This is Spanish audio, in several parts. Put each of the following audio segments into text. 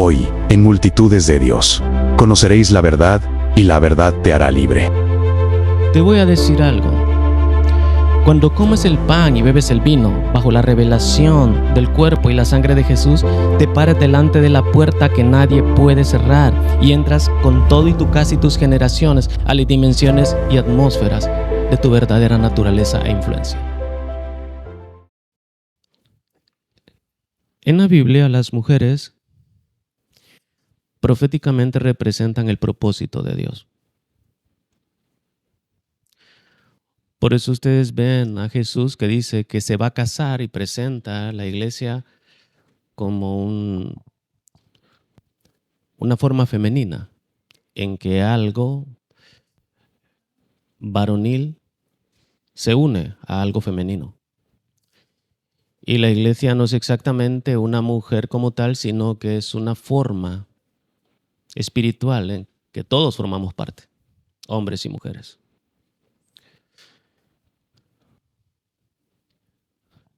Hoy, en Multitudes de Dios, conoceréis la verdad y la verdad te hará libre. Te voy a decir algo. Cuando comes el pan y bebes el vino, bajo la revelación del cuerpo y la sangre de Jesús, te paras delante de la puerta que nadie puede cerrar y entras con todo y tu casa y tus generaciones a las dimensiones y atmósferas de tu verdadera naturaleza e influencia. En la Biblia, las mujeres proféticamente representan el propósito de Dios. Por eso ustedes ven a Jesús que dice que se va a casar y presenta a la iglesia como una forma femenina, en que algo varonil se une a algo femenino. Y la iglesia no es exactamente una mujer como tal, sino que es una forma espiritual en que todos formamos parte, hombres y mujeres.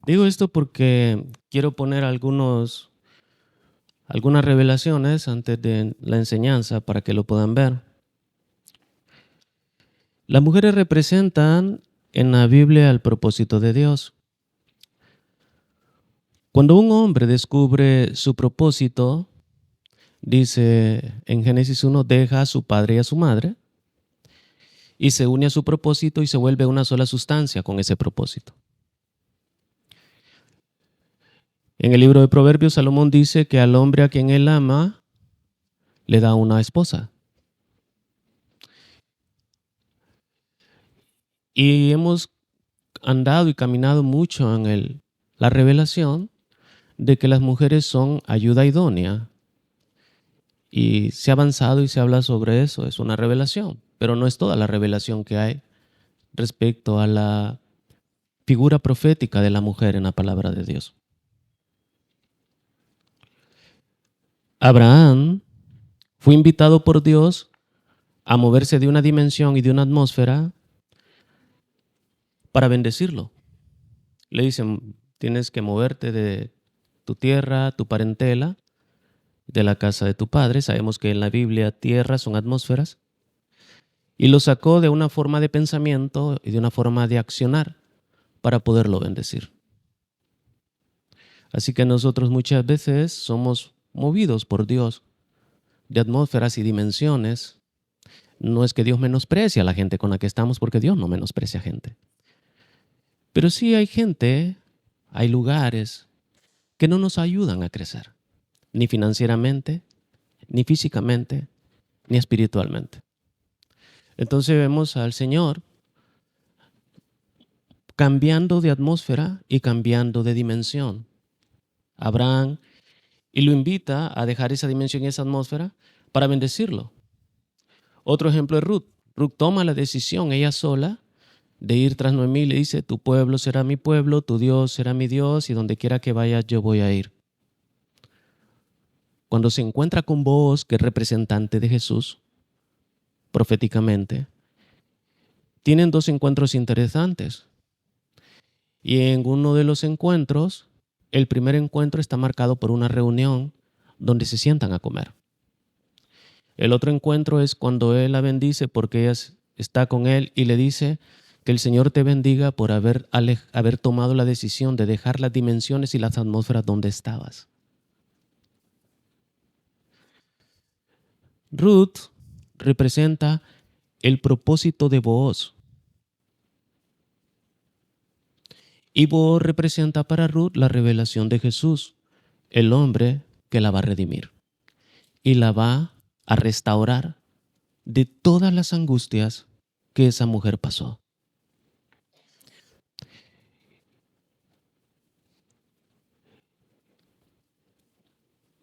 Digo esto porque quiero poner algunas revelaciones antes de la enseñanza para que lo puedan ver. Las mujeres representan en la Biblia el propósito de Dios. Cuando un hombre descubre su propósito, dice en Génesis 1, deja a su padre y a su madre y se une a su propósito y se vuelve una sola sustancia con ese propósito. En el libro de Proverbios, Salomón dice que al hombre a quien él ama, le da una esposa. Y hemos andado y caminado mucho en la revelación de que las mujeres son ayuda idónea. Y se ha avanzado y se habla sobre eso, es una revelación, pero no es toda la revelación que hay respecto a la figura profética de la mujer en la palabra de Dios. Abraham fue invitado por Dios a moverse de una dimensión y de una atmósfera para bendecirlo. Le dicen, tienes que moverte de tu tierra, tu parentela, de la casa de tu padre. Sabemos que en la Biblia tierra son atmósferas. Y lo sacó de una forma de pensamiento y de una forma de accionar para poderlo bendecir. Así que nosotros muchas veces somos movidos por Dios de atmósferas y dimensiones. No es que Dios menosprecie a la gente con la que estamos, porque Dios no menosprecia a gente. Pero sí hay gente, hay lugares que no nos ayudan a crecer, ni financieramente, ni físicamente, ni espiritualmente. Entonces vemos al Señor cambiando de atmósfera y cambiando de dimensión. Abraham, y lo invita a dejar esa dimensión y esa atmósfera para bendecirlo. Otro ejemplo es Ruth. Ruth toma la decisión ella sola de ir tras Noemí y le dice, tu pueblo será mi pueblo, tu Dios será mi Dios y donde quiera que vaya yo voy a ir. Cuando se encuentra con Booz, que es representante de Jesús, proféticamente, tienen dos encuentros interesantes. Y en uno de los encuentros, el primer encuentro está marcado por una reunión donde se sientan a comer. El otro encuentro es cuando él la bendice porque ella está con él y le dice que el Señor te bendiga por haber tomado la decisión de dejar las dimensiones y las atmósferas donde estabas. Ruth representa el propósito de Booz. Y Booz representa para Ruth la revelación de Jesús, el hombre que la va a redimir y la va a restaurar de todas las angustias que esa mujer pasó.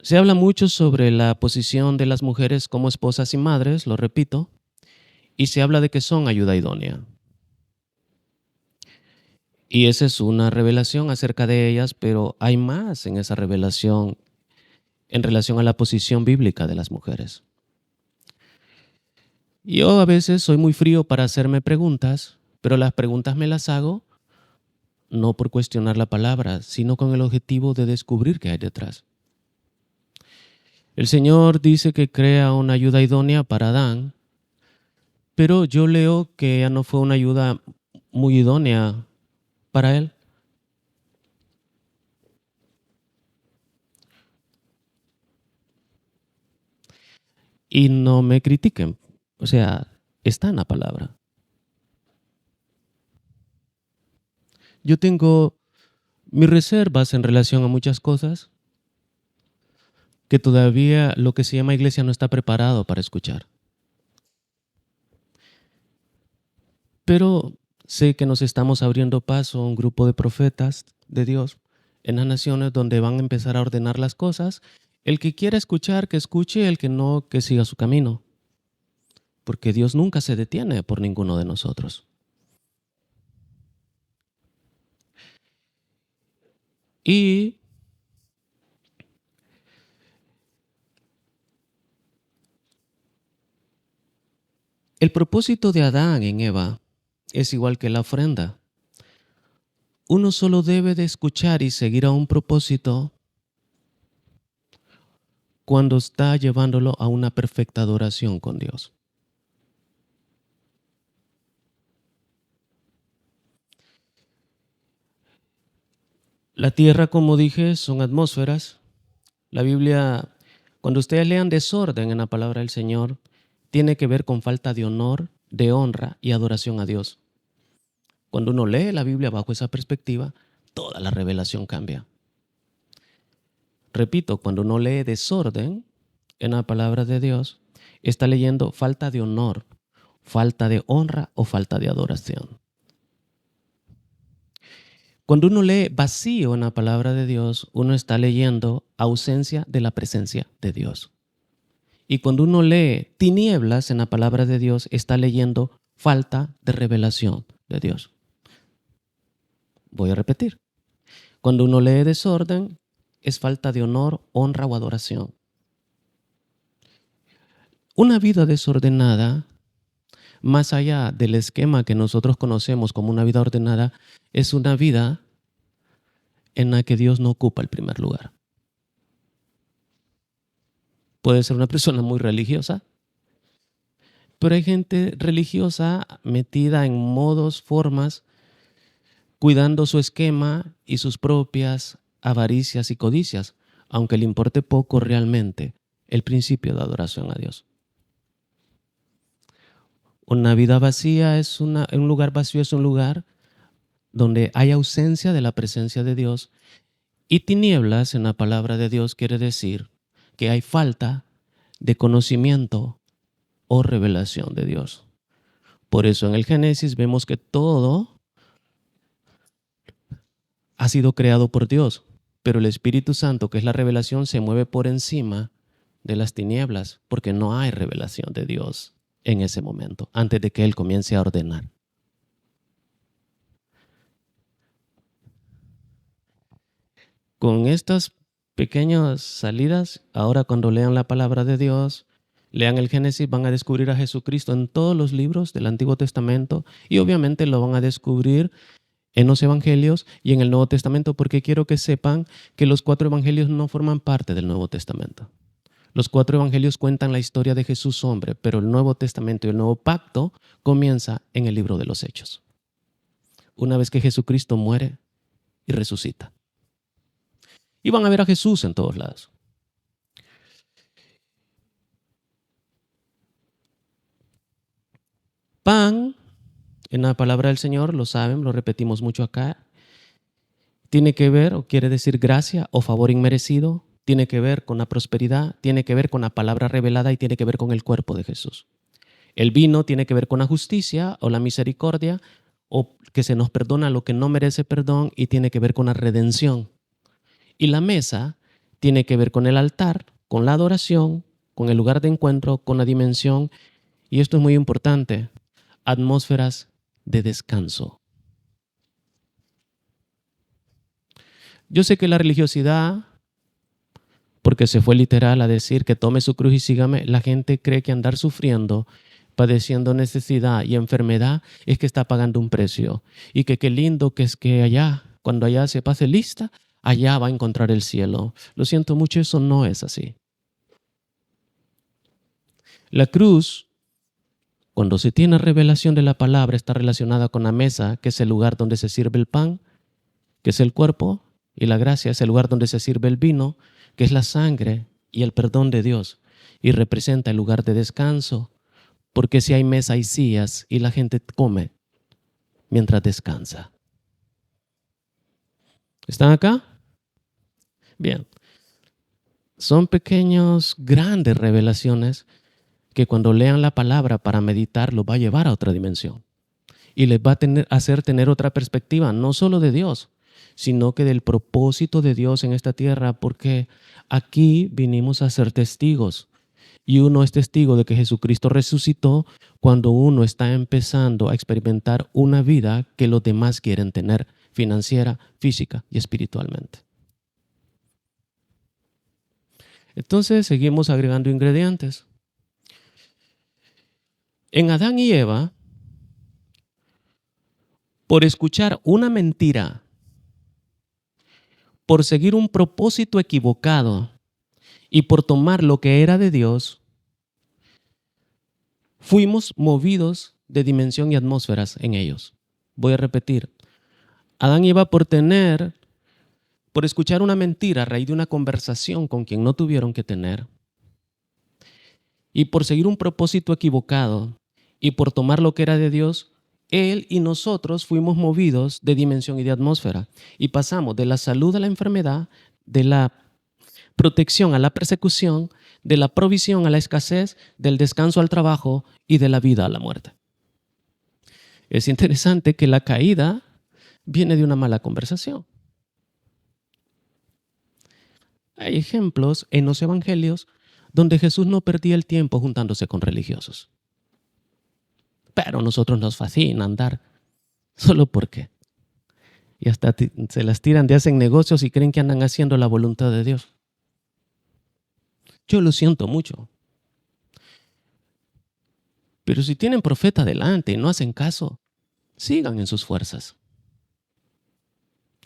Se habla mucho sobre la posición de las mujeres como esposas y madres, lo repito, y se habla de que son ayuda idónea. Y esa es una revelación acerca de ellas, pero hay más en esa revelación en relación a la posición bíblica de las mujeres. Yo a veces soy muy frío para hacerme preguntas, pero las preguntas me las hago no por cuestionar la palabra, sino con el objetivo de descubrir qué hay detrás. El Señor dice que crea una ayuda idónea para Adán, pero yo leo que ya no fue una ayuda muy idónea para él. Y no me critiquen, o sea, está en la palabra. Yo tengo mis reservas en relación a muchas cosas que todavía lo que se llama iglesia no está preparado para escuchar. Pero sé que nos estamos abriendo paso a un grupo de profetas de Dios en las naciones donde van a empezar a ordenar las cosas. El que quiera escuchar, que escuche, el que no, que siga su camino. Porque Dios nunca se detiene por ninguno de nosotros. Y el propósito de Adán en Eva es igual que la ofrenda. Uno solo debe de escuchar y seguir a un propósito cuando está llevándolo a una perfecta adoración con Dios. La tierra, como dije, son atmósferas. La Biblia, cuando ustedes lean desorden en la palabra del Señor, tiene que ver con falta de honor, de honra y adoración a Dios. Cuando uno lee la Biblia bajo esa perspectiva, toda la revelación cambia. Repito, cuando uno lee desorden en la palabra de Dios, está leyendo falta de honor, falta de honra o falta de adoración. Cuando uno lee vacío en la palabra de Dios, uno está leyendo ausencia de la presencia de Dios. Y cuando uno lee tinieblas en la palabra de Dios, está leyendo falta de revelación de Dios. Voy a repetir. Cuando uno lee desorden, es falta de honor, honra o adoración. Una vida desordenada, más allá del esquema que nosotros conocemos como una vida ordenada, es una vida en la que Dios no ocupa el primer lugar. Puede ser una persona muy religiosa, pero hay gente religiosa metida en modos, formas, cuidando su esquema y sus propias avaricias y codicias, aunque le importe poco realmente el principio de adoración a Dios. Una vida vacía un lugar vacío es un lugar donde hay ausencia de la presencia de Dios, y tinieblas en la palabra de Dios quiere decir que hay falta de conocimiento o revelación de Dios. Por eso en el Génesis vemos que todo ha sido creado por Dios, pero el Espíritu Santo, que es la revelación, se mueve por encima de las tinieblas, porque no hay revelación de Dios en ese momento, antes de que Él comience a ordenar. Con estas pequeñas salidas, ahora cuando lean la palabra de Dios, lean el Génesis, van a descubrir a Jesucristo en todos los libros del Antiguo Testamento, y obviamente lo van a descubrir en los Evangelios y en el Nuevo Testamento, porque quiero que sepan que los 4 Evangelios no forman parte del Nuevo Testamento. Los 4 Evangelios cuentan la historia de Jesús hombre, pero el Nuevo Testamento y el Nuevo Pacto comienza en el libro de los Hechos, una vez que Jesucristo muere y resucita. Y van a ver a Jesús en todos lados. Pan, en la palabra del Señor, lo saben, lo repetimos mucho acá, tiene que ver o quiere decir gracia o favor inmerecido, tiene que ver con la prosperidad, tiene que ver con la palabra revelada y tiene que ver con el cuerpo de Jesús. El vino tiene que ver con la justicia o la misericordia, o que se nos perdona lo que no merece perdón, y tiene que ver con la redención. Y la mesa tiene que ver con el altar, con la adoración, con el lugar de encuentro, con la dimensión, y esto es muy importante, atmósferas de descanso. Yo sé que la religiosidad, porque se fue literal a decir que tome su cruz y sígame, la gente cree que andar sufriendo, padeciendo necesidad y enfermedad es que está pagando un precio, y que qué lindo que es que allá, cuando allá se pase lista, allá va a encontrar el cielo. Lo siento mucho, eso no es así. La cruz, cuando se tiene revelación de la palabra, está relacionada con la mesa, que es el lugar donde se sirve el pan, que es el cuerpo, y la gracia es el lugar donde se sirve el vino, que es la sangre y el perdón de Dios, y representa el lugar de descanso, porque si hay mesa hay sillas y la gente come mientras descansa. ¿Están acá? Bien. Son pequeños, grandes revelaciones que cuando lean la palabra para meditar los va a llevar a otra dimensión y les va a hacer tener otra perspectiva, no solo de Dios, sino que del propósito de Dios en esta tierra, porque aquí vinimos a ser testigos. Y uno es testigo de que Jesucristo resucitó cuando uno está empezando a experimentar una vida que los demás quieren tener, financiera, física y espiritualmente. Entonces seguimos agregando ingredientes. En Adán y Eva, por escuchar una mentira, por seguir un propósito equivocado y por tomar lo que era de Dios, fuimos movidos de dimensión y atmósferas en ellos. Voy a repetir. Adán y Eva por escuchar una mentira a raíz de una conversación con quien no tuvieron que tener, y por seguir un propósito equivocado y por tomar lo que era de Dios, él y nosotros fuimos movidos de dimensión y de atmósfera y pasamos de la salud a la enfermedad, de la protección a la persecución, de la provisión a la escasez, del descanso al trabajo y de la vida a la muerte. Es interesante que la caída viene de una mala conversación. Hay ejemplos en los evangelios donde Jesús no perdía el tiempo juntándose con religiosos. Pero a nosotros nos fascina andar solo porque. Y hasta se las tiran de hacen negocios y creen que andan haciendo la voluntad de Dios. Yo lo siento mucho. Pero si tienen profeta delante y no hacen caso, sigan en sus fuerzas.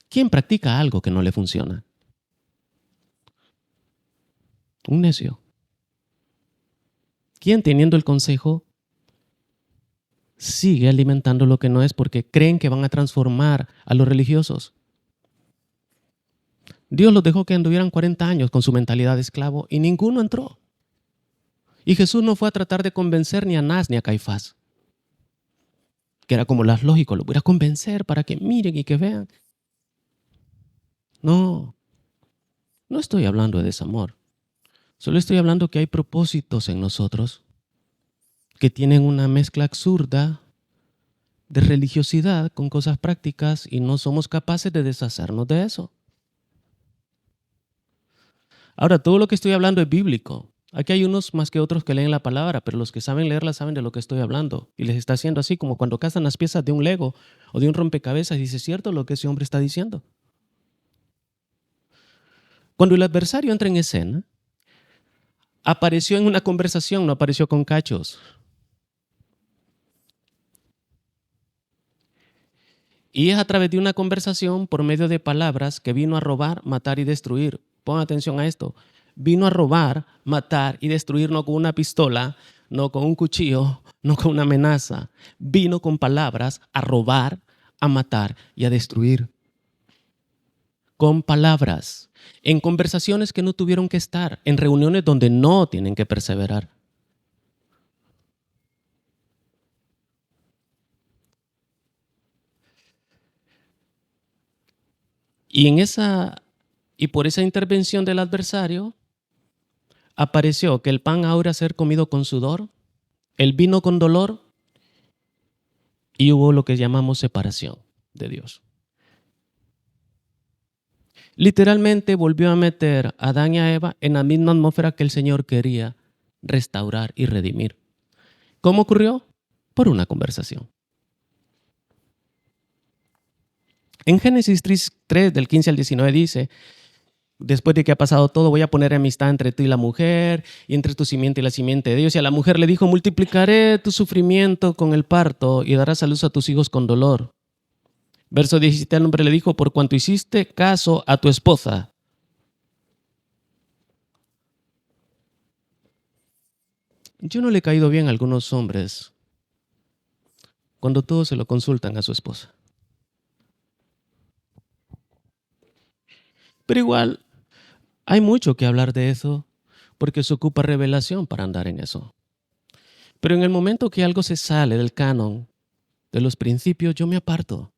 ¿Quién practica algo que no le funciona? Un necio. ¿Quién, teniendo el consejo, sigue alimentando lo que no es porque creen que van a transformar a los religiosos? Dios los dejó que anduvieran 40 años con su mentalidad de esclavo y ninguno entró. Y Jesús no fue a tratar de convencer ni a Anás ni a Caifás, que era como las lógicos, los voy a convencer para que miren y que vean. No estoy hablando de desamor. Solo estoy hablando que hay propósitos en nosotros que tienen una mezcla absurda de religiosidad con cosas prácticas y no somos capaces de deshacernos de eso. Ahora, todo lo que estoy hablando es bíblico. Aquí hay unos más que otros que leen la palabra, pero los que saben leerla saben de lo que estoy hablando. Y les está haciendo así como cuando cazan las piezas de un Lego o de un rompecabezas y dice, ¿es cierto lo que ese hombre está diciendo? Cuando el adversario entra en escena, apareció en una conversación, no apareció con cachos. Y es a través de una conversación por medio de palabras que vino a robar, matar y destruir. Pon atención a esto. Vino a robar, matar y destruir no con una pistola, no con un cuchillo, no con una amenaza. Vino con palabras a robar, a matar y a destruir. Con palabras, en conversaciones que no tuvieron que estar, en reuniones donde no tienen que perseverar. Y por esa intervención del adversario, apareció que el pan ahora ser comido con sudor, el vino con dolor, y hubo lo que llamamos separación de Dios. Literalmente volvió a meter a Adán y a Eva en la misma atmósfera que el Señor quería restaurar y redimir. ¿Cómo ocurrió? Por una conversación. En Génesis 3, del 15 al 19 dice, después de que ha pasado todo, voy a poner amistad entre tú y la mujer, y entre tu simiente y la simiente de Dios. Y a la mujer le dijo, multiplicaré tu sufrimiento con el parto y darás a luz a tus hijos con dolor. Verso 17, al hombre le dijo, por cuanto hiciste caso a tu esposa. Yo no le he caído bien a algunos hombres cuando todos se lo consultan a su esposa. Pero igual, hay mucho que hablar de eso porque se ocupa revelación para andar en eso. Pero en el momento que algo se sale del canon, de los principios, yo me aparto.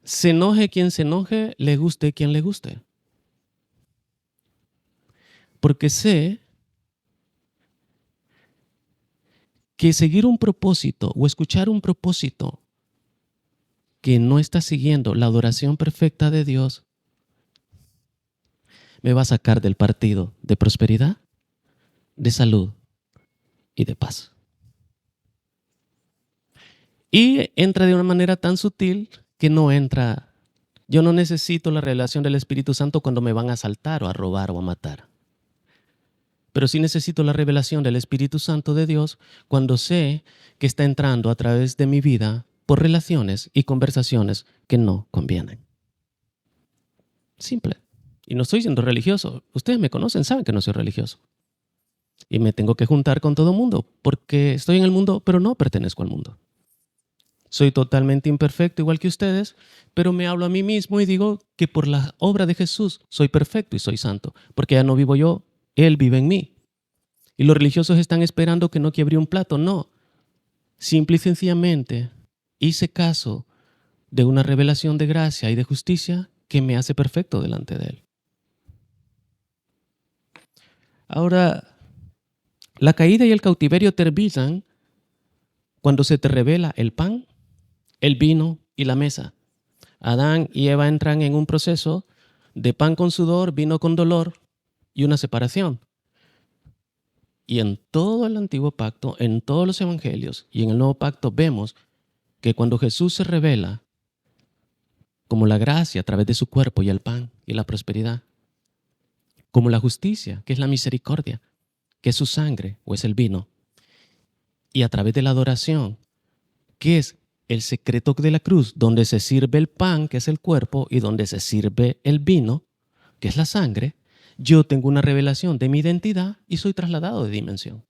Se enoje quien se enoje, le guste quien le guste. Porque sé que seguir un propósito o escuchar un propósito que no está siguiendo la adoración perfecta de Dios me va a sacar del partido de prosperidad, de salud y de paz. Y entra de una manera tan sutil que no entra. Yo no necesito la revelación del Espíritu Santo cuando me van a asaltar o a robar o a matar. Pero sí necesito la revelación del Espíritu Santo de Dios cuando sé que está entrando a través de mi vida por relaciones y conversaciones que no convienen. Simple. Y no estoy siendo religioso. Ustedes me conocen, saben que no soy religioso. Y me tengo que juntar con todo el mundo porque estoy en el mundo, pero no pertenezco al mundo. Soy totalmente imperfecto, igual que ustedes, pero me hablo a mí mismo y digo que por la obra de Jesús soy perfecto y soy santo, porque ya no vivo yo, Él vive en mí. Y los religiosos están esperando que no quiebre un plato. No, simple y sencillamente hice caso de una revelación de gracia y de justicia que me hace perfecto delante de Él. Ahora, la caída y el cautiverio terminan cuando se te revela el pan, el vino y la mesa. Adán y Eva entran en un proceso de pan con sudor, vino con dolor y una separación. Y en todo el antiguo pacto, en todos los evangelios y en el nuevo pacto vemos que cuando Jesús se revela como la gracia a través de su cuerpo y el pan y la prosperidad, como la justicia, que es la misericordia, que es su sangre o es el vino, y a través de la adoración, que es el secreto de la cruz, donde se sirve el pan, que es el cuerpo, y donde se sirve el vino, que es la sangre, yo tengo una revelación de mi identidad y soy trasladado de dimensión.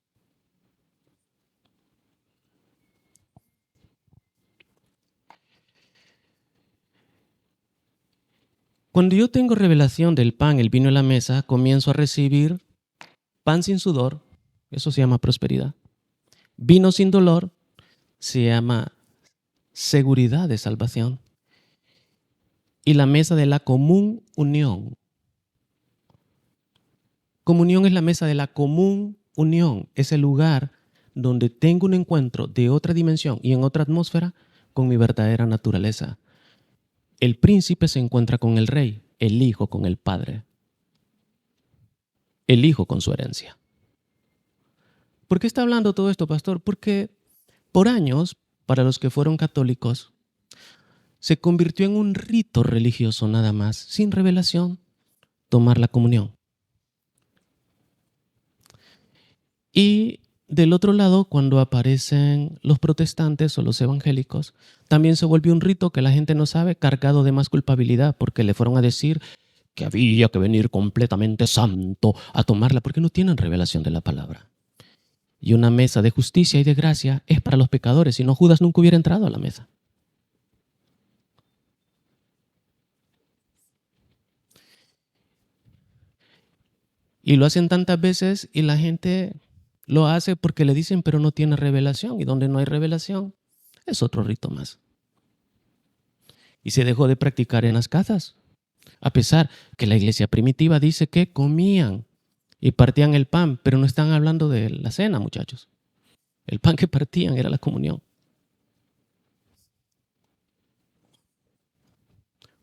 Cuando yo tengo revelación del pan, el vino y la mesa, comienzo a recibir pan sin sudor, eso se llama prosperidad. Vino sin dolor, se llama seguridad de salvación. Y la mesa de la común unión. Comunión es la mesa de la común unión, es el lugar donde tengo un encuentro de otra dimensión y en otra atmósfera con mi verdadera naturaleza. El príncipe se encuentra con el rey, el hijo con el padre, el hijo con su herencia. ¿Por qué está hablando todo esto, pastor? Porque por años, para los que fueron católicos, se convirtió en un rito religioso nada más, sin revelación, tomar la comunión. Y del otro lado, cuando aparecen los protestantes o los evangélicos, también se volvió un rito que la gente no sabe, cargado de más culpabilidad, porque le fueron a decir que había que venir completamente santo a tomarla, porque no tienen revelación de la palabra. Y una mesa de justicia y de gracia es para los pecadores, si no Judas nunca hubiera entrado a la mesa. Y lo hacen tantas veces y la gente lo hace porque le dicen, pero no tiene revelación. Y donde no hay revelación, es otro rito más. Y se dejó de practicar en las casas. A pesar que la iglesia primitiva dice que comían y partían el pan, pero no están hablando de la cena, muchachos. El pan que partían era la comunión.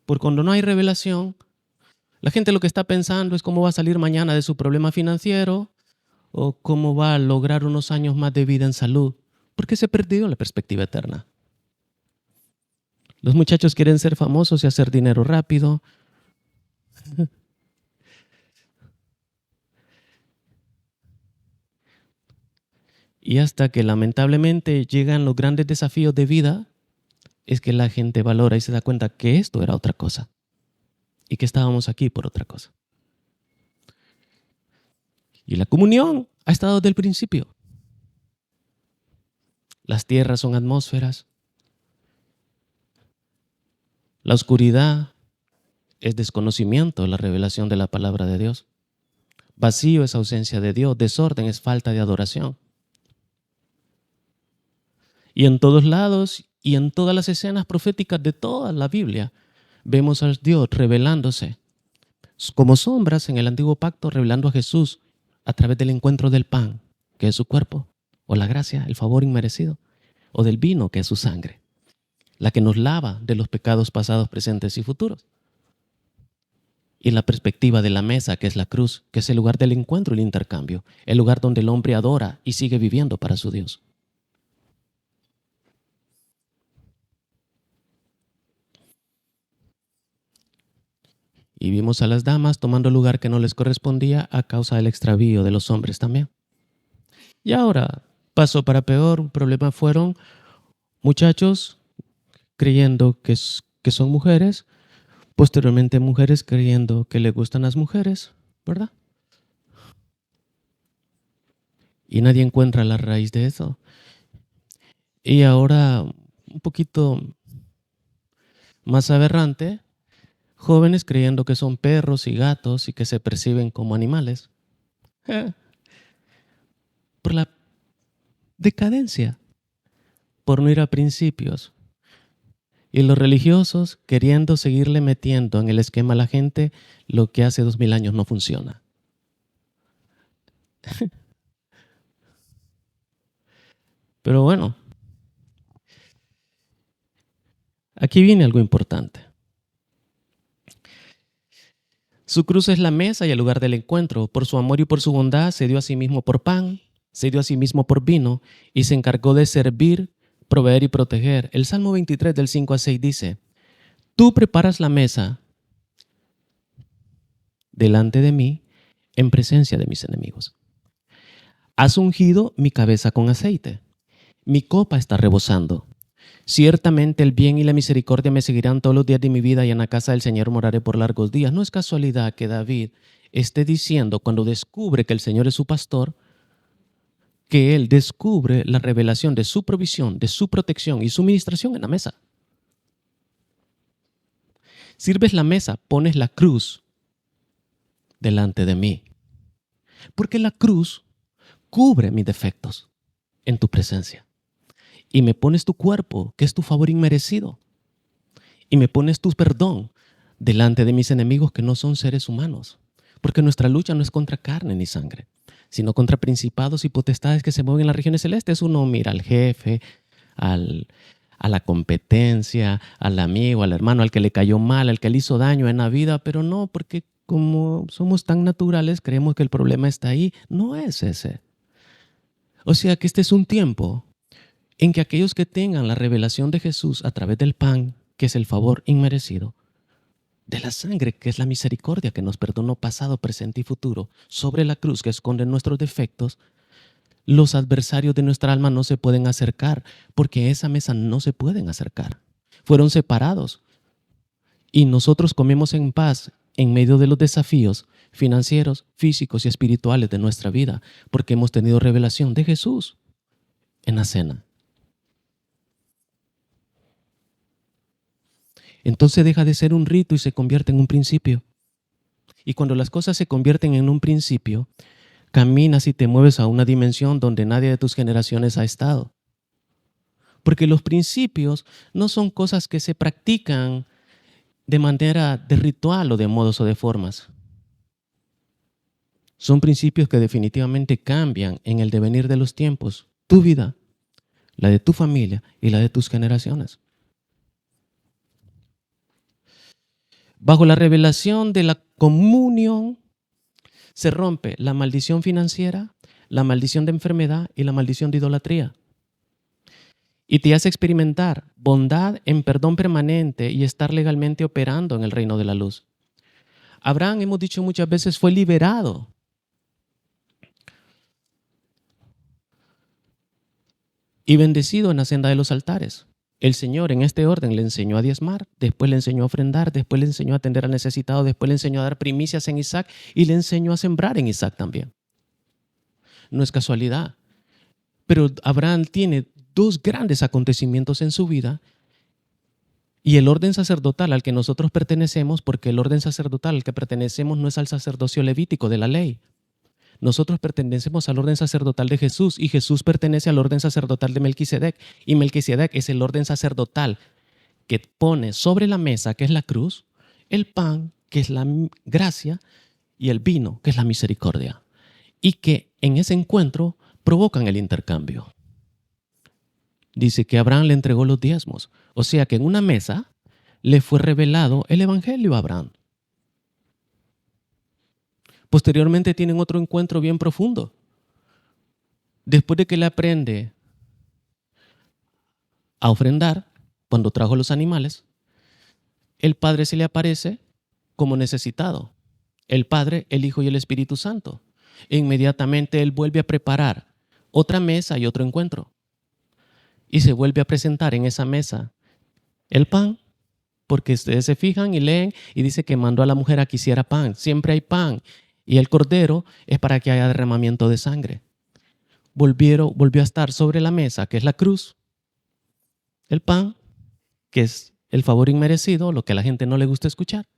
Por cuando no hay revelación, la gente lo que está pensando es cómo va a salir mañana de su problema financiero o cómo va a lograr unos años más de vida en salud, porque se ha perdido la perspectiva eterna. Los muchachos quieren ser famosos y hacer dinero rápido. Y hasta que lamentablemente llegan los grandes desafíos de vida, es que la gente valora y se da cuenta que esto era otra cosa y que estábamos aquí por otra cosa. Y la comunión Ha estado desde el principio. Las tierras son atmósferas. La oscuridad es desconocimiento de la revelación de la palabra de Dios. Vacío es ausencia de Dios. Desorden es falta de adoración. Y en todos lados y en todas las escenas proféticas de toda la Biblia vemos a Dios revelándose como sombras en el antiguo pacto, revelando a Jesús a través del encuentro del pan, que es su cuerpo, o la gracia, el favor inmerecido, o del vino, que es su sangre, la que nos lava de los pecados pasados, presentes y futuros. Y la perspectiva de la mesa, que es la cruz, que es el lugar del encuentro y el intercambio, el lugar donde el hombre adora y sigue viviendo para su Dios. Y vimos a las damas tomando lugar que no les correspondía a causa del extravío de los hombres también. Y ahora pasó para peor. Un problema fueron muchachos creyendo que son mujeres, posteriormente mujeres creyendo que le gustan las mujeres, ¿verdad? Y nadie encuentra la raíz de eso. Y ahora, un poquito más aberrante, jóvenes creyendo que son perros y gatos y que se perciben como animales. Por la decadencia, por no ir a principios. Y los religiosos queriendo seguirle metiendo en el esquema a la gente lo que hace 2000 años no funciona. Pero bueno, aquí viene algo importante. Su cruz es la mesa y el lugar del encuentro. Por su amor y por su bondad se dio a sí mismo por pan, se dio a sí mismo por vino y se encargó de servir, proveer y proteger. El Salmo 23 del 5 al 6 dice: tú preparas la mesa delante de mí en presencia de mis enemigos. Has ungido mi cabeza con aceite. Mi copa está rebosando. Ciertamente el bien y la misericordia me seguirán todos los días de mi vida y en la casa del Señor moraré por largos días. No es casualidad que David esté diciendo, cuando descubre que el Señor es su pastor, que él descubre la revelación de su provisión, de su protección y su ministración en la mesa. Sirves la mesa, pones la cruz delante de mí. Porque la cruz cubre mis defectos en tu presencia. Y me pones tu cuerpo, que es tu favor inmerecido. Y me pones tu perdón delante de mis enemigos, que no son seres humanos. Porque nuestra lucha no es contra carne ni sangre, sino contra principados y potestades que se mueven en las regiones celestes. Uno mira al jefe, a la competencia, al amigo, al hermano, al que le cayó mal, al que le hizo daño en la vida, pero no, porque como somos tan naturales, creemos que el problema está ahí. No es ese. O sea que este es un tiempo en que aquellos que tengan la revelación de Jesús a través del pan, que es el favor inmerecido, de la sangre, que es la misericordia que nos perdonó pasado, presente y futuro, sobre la cruz que esconde nuestros defectos, los adversarios de nuestra alma no se pueden acercar, porque a esa mesa no se pueden acercar. Fueron separados. Y nosotros comemos en paz en medio de los desafíos financieros, físicos y espirituales de nuestra vida, porque hemos tenido revelación de Jesús en la cena. Entonces deja de ser un rito y se convierte en un principio. Y cuando las cosas se convierten en un principio, caminas y te mueves a una dimensión donde nadie de tus generaciones ha estado. Porque los principios no son cosas que se practican de manera de ritual o de modos o de formas. Son principios que definitivamente cambian en el devenir de los tiempos, tu vida, la de tu familia y la de tus generaciones. Bajo la revelación de la comunión se rompe la maldición financiera, la maldición de enfermedad y la maldición de idolatría. Y te hace experimentar bondad en perdón permanente y estar legalmente operando en el reino de la luz. Abraham, hemos dicho muchas veces, fue liberado. Y bendecido en la senda de los altares. El Señor en este orden le enseñó a diezmar, después le enseñó a ofrendar, después le enseñó a atender al necesitado, después le enseñó a dar primicias en Isaac y le enseñó a sembrar en Isaac también. no es casualidad. Pero Abraham tiene dos grandes acontecimientos en su vida y el orden sacerdotal al que nosotros pertenecemos, porque el orden sacerdotal al que pertenecemos no es al sacerdocio levítico de la ley. Nosotros pertenecemos al orden sacerdotal de Jesús y Jesús pertenece al orden sacerdotal de Melquisedec. Y Melquisedec es el orden sacerdotal que pone sobre la mesa, que es la cruz, el pan, que es la gracia, y el vino, que es la misericordia. Y que en ese encuentro provocan el intercambio. Dice que Abraham le entregó los diezmos. O sea que en una mesa le fue revelado el evangelio a Abraham. Posteriormente tienen otro encuentro bien profundo. Después de que le aprende a ofrendar, cuando trajo los animales, el Padre se le aparece como necesitado. El Padre, el Hijo y el Espíritu Santo. E inmediatamente él vuelve a preparar otra mesa y otro encuentro. Y se vuelve a presentar en esa mesa el pan, porque ustedes se fijan y leen y dice que mandó a la mujer a que hiciera pan. Siempre hay pan. Y el cordero es para que haya derramamiento de sangre. Volvió a estar sobre la mesa, que es la cruz, el pan, que es el favor inmerecido, lo que a la gente no le gusta escuchar.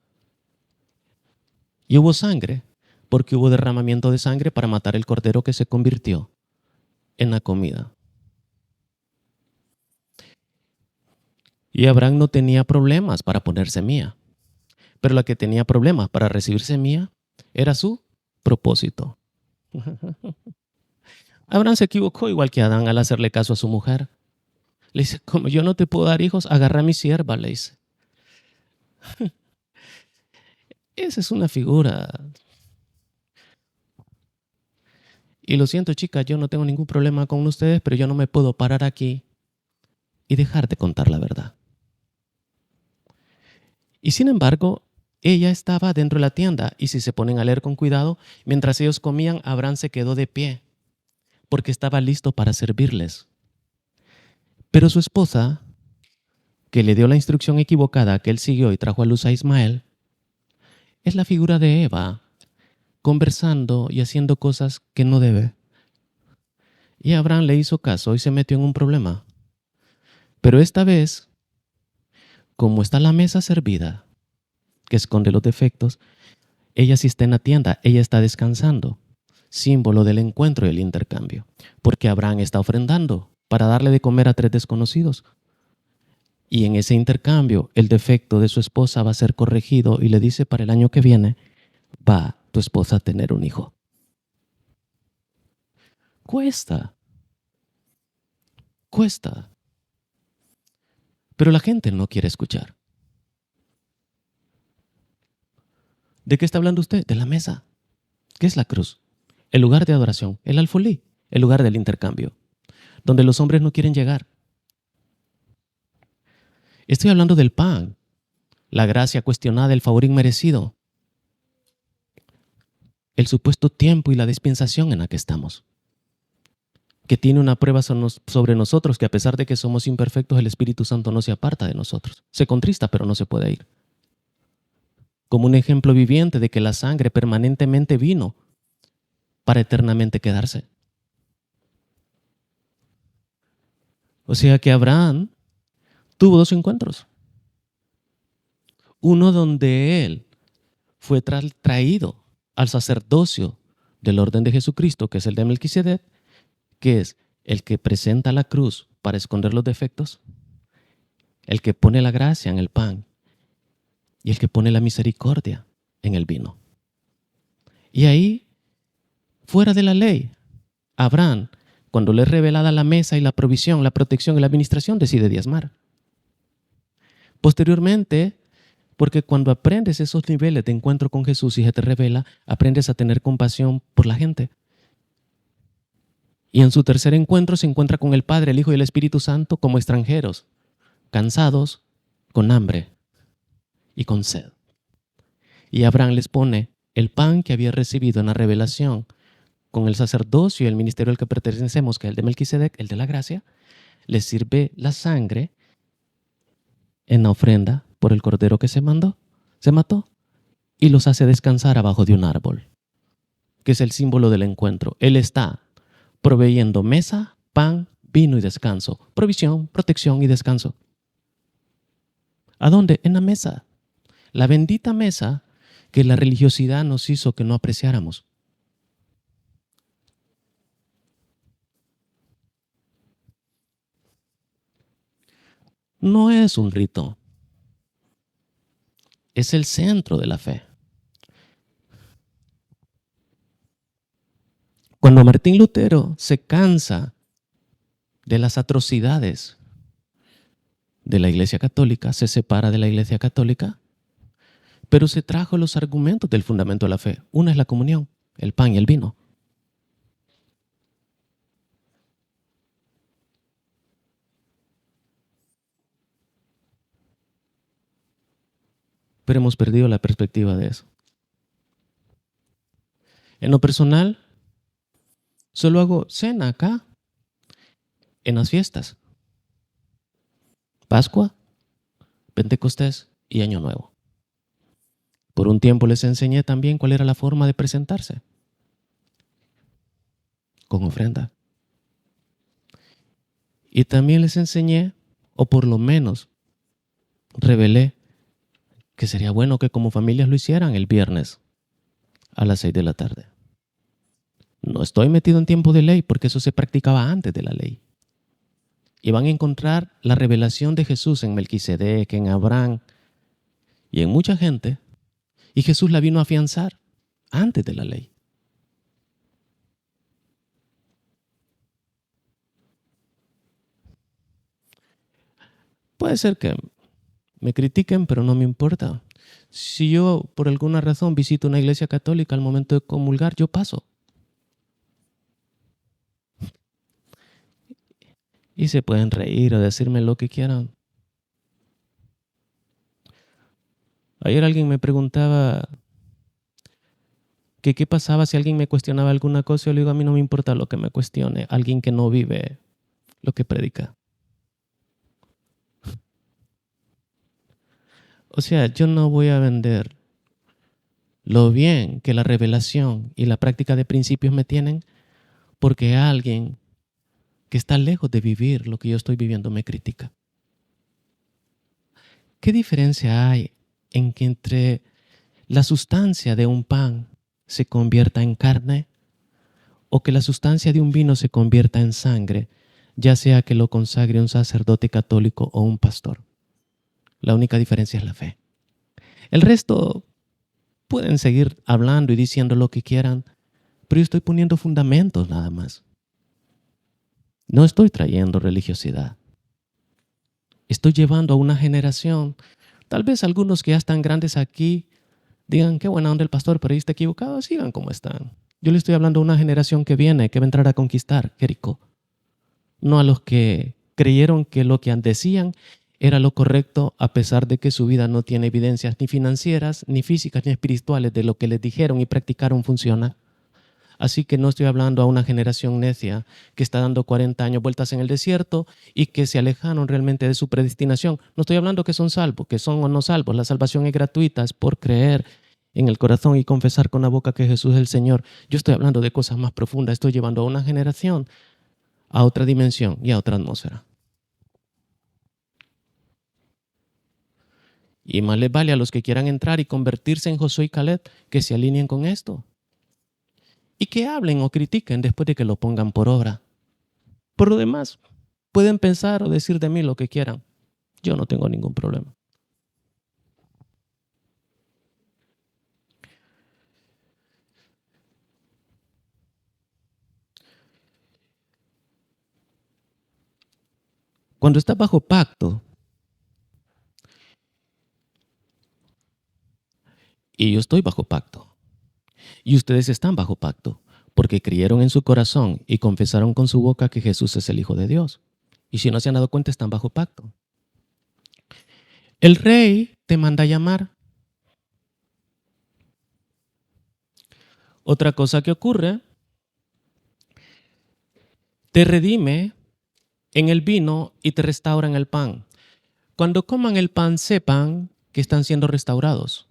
Y hubo sangre, porque hubo derramamiento de sangre para matar el cordero que se convirtió en la comida. Y Abraham no tenía problemas para poner semilla, pero la que tenía problemas para recibir semilla era su propósito. Abraham se equivocó igual que Adán al hacerle caso a su mujer. Le dice, como yo no te puedo dar hijos, agarra a mi sierva, le dice. Esa es una figura. Y lo siento, chicas, yo no tengo ningún problema con ustedes, pero yo no me puedo parar aquí y dejar de contar la verdad. Y sin embargo, ella estaba dentro de la tienda y si se ponen a leer con cuidado, mientras ellos comían, Abraham se quedó de pie porque estaba listo para servirles. Pero su esposa, que le dio la instrucción equivocada que él siguió y trajo a luz a Ismael, es la figura de Eva, conversando y haciendo cosas que no debe. Y Abraham le hizo caso y se metió en un problema. Pero esta vez, como está la mesa servida, que esconde los defectos, ella sí está en la tienda, ella está descansando, símbolo del encuentro y el intercambio, porque Abraham está ofrendando para darle de comer a 3 desconocidos. Y en ese intercambio, el defecto de su esposa va a ser corregido y le dice para el año que viene, va tu esposa a tener un hijo. Cuesta. Pero la gente no quiere escuchar. ¿De qué está hablando usted? De la mesa. ¿Qué es la cruz? El lugar de adoración, el alfolí, el lugar del intercambio, donde los hombres no quieren llegar. Estoy hablando del pan, la gracia cuestionada, el favor inmerecido, el supuesto tiempo y la dispensación en la que estamos, que tiene una prueba sobre nosotros, que a pesar de que somos imperfectos, el Espíritu Santo no se aparta de nosotros. Se contrista, pero no se puede ir. Como un ejemplo viviente de que la sangre permanentemente vino para eternamente quedarse. O sea que Abraham tuvo 2 encuentros. Uno donde él fue traído al sacerdocio del orden de Jesucristo, que es el de Melquisedec, que es el que presenta la cruz para esconder los defectos, el que pone la gracia en el pan y el que pone la misericordia en el vino. Y ahí, fuera de la ley, Abraham, cuando le es revelada la mesa y la provisión, la protección y la administración, decide diezmar. Posteriormente, porque cuando aprendes esos niveles de encuentro con Jesús y se te revela, aprendes a tener compasión por la gente. Y en su tercer encuentro se encuentra con el Padre, el Hijo y el Espíritu Santo como extranjeros, cansados, con hambre y con sed. Y Abraham les pone el pan que había recibido en la revelación con el sacerdocio y el ministerio al que pertenecemos, que es el de Melquisedec, el de la gracia, les sirve la sangre en la ofrenda por el cordero que se mató, y los hace descansar abajo de un árbol, que es el símbolo del encuentro. Él está proveyendo mesa, pan, vino y descanso. Provisión, protección y descanso. ¿A dónde? En la mesa. La bendita mesa que la religiosidad nos hizo que no apreciáramos. No es un rito. Es el centro de la fe. Cuando Martín Lutero se cansa de las atrocidades de la Iglesia Católica, se separa de la Iglesia Católica, pero se trajo los argumentos del fundamento de la fe. Una es la comunión, el pan y el vino. Pero hemos perdido la perspectiva de eso. En lo personal, solo hago cena acá, en las fiestas. Pascua, Pentecostés y Año Nuevo. Por un tiempo les enseñé también cuál era la forma de presentarse. Con ofrenda. Y también les enseñé, o por lo menos revelé, que sería bueno que como familias lo hicieran el viernes a las 6 de la tarde. No estoy metido en tiempo de ley porque eso se practicaba antes de la ley. Y van a encontrar la revelación de Jesús en Melquisedec, en Abraham y en mucha gente. Y Jesús la vino a afianzar antes de la ley. Puede ser que me critiquen, pero no me importa. Si yo por alguna razón visito una iglesia católica al momento de comulgar, yo paso. Y se pueden reír o decirme lo que quieran. Ayer alguien me preguntaba que qué pasaba si alguien me cuestionaba alguna cosa. Yo le digo, a mí no me importa lo que me cuestione. Alguien que no vive lo que predica. O sea, yo no voy a vender lo bien que la revelación y la práctica de principios me tienen porque alguien que está lejos de vivir lo que yo estoy viviendo me critica. ¿Qué diferencia hay en que entre la sustancia de un pan se convierta en carne o que la sustancia de un vino se convierta en sangre, ya sea que lo consagre un sacerdote católico o un pastor? La única diferencia es la fe. El resto pueden seguir hablando y diciendo lo que quieran, pero yo estoy poniendo fundamentos nada más. No estoy trayendo religiosidad. Estoy llevando a una generación, tal vez algunos que ya están grandes aquí, digan, qué buena onda el pastor, pero ahí está equivocado, sigan como están. Yo le estoy hablando a una generación que viene, que va a entrar a conquistar Jericó. No a los que creyeron que lo que decían era lo correcto, a pesar de que su vida no tiene evidencias ni financieras, ni físicas, ni espirituales de lo que les dijeron y practicaron funciona. Así que no estoy hablando a una generación necia que está dando 40 años vueltas en el desierto y que se alejaron realmente de su predestinación. No estoy hablando que son salvos, que son o no salvos. La salvación es gratuita, es por creer en el corazón y confesar con la boca que Jesús es el Señor. Yo estoy hablando de cosas más profundas. Estoy llevando a una generación a otra dimensión y a otra atmósfera. Y más les vale a los que quieran entrar y convertirse en Josué y Caleb que se alineen con esto. Y que hablen o critiquen después de que lo pongan por obra. Por lo demás, pueden pensar o decir de mí lo que quieran. Yo no tengo ningún problema. Cuando estás bajo pacto, y yo estoy bajo pacto, y ustedes están bajo pacto, porque creyeron en su corazón y confesaron con su boca que Jesús es el Hijo de Dios. Y si no se han dado cuenta, están bajo pacto. El rey te manda a llamar. Otra cosa que ocurre, te redime en el vino y te restaura en el pan. Cuando coman el pan, sepan que están siendo restaurados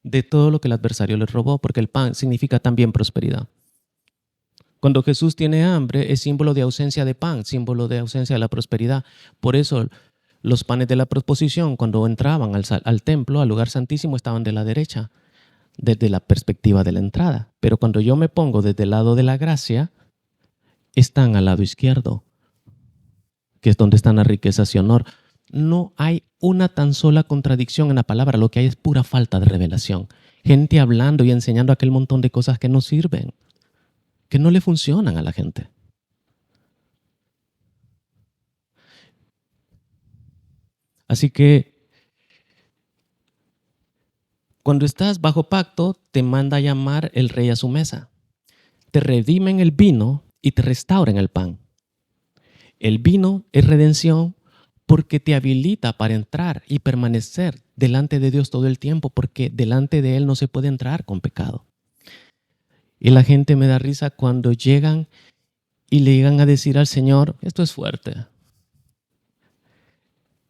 de todo lo que el adversario les robó, porque el pan significa también prosperidad. Cuando Jesús tiene hambre es símbolo de ausencia de pan, símbolo de ausencia de la prosperidad. Por eso los panes de la proposición, cuando entraban al templo, al lugar santísimo, estaban de la derecha, desde la perspectiva de la entrada. Pero cuando yo me pongo desde el lado de la gracia, están al lado izquierdo, que es donde están las riquezas y honor. No hay una tan sola contradicción en la palabra, lo que hay es pura falta de revelación. Gente hablando y enseñando aquel montón de cosas que no sirven, que no le funcionan a la gente. Así que cuando estás bajo pacto, te manda a llamar el rey a su mesa. Te redimen el vino y te restauran el pan. El vino es redención porque te habilita para entrar y permanecer delante de Dios todo el tiempo, porque delante de Él no se puede entrar con pecado. Y la gente me da risa cuando llegan y le llegan a decir al Señor, esto es fuerte,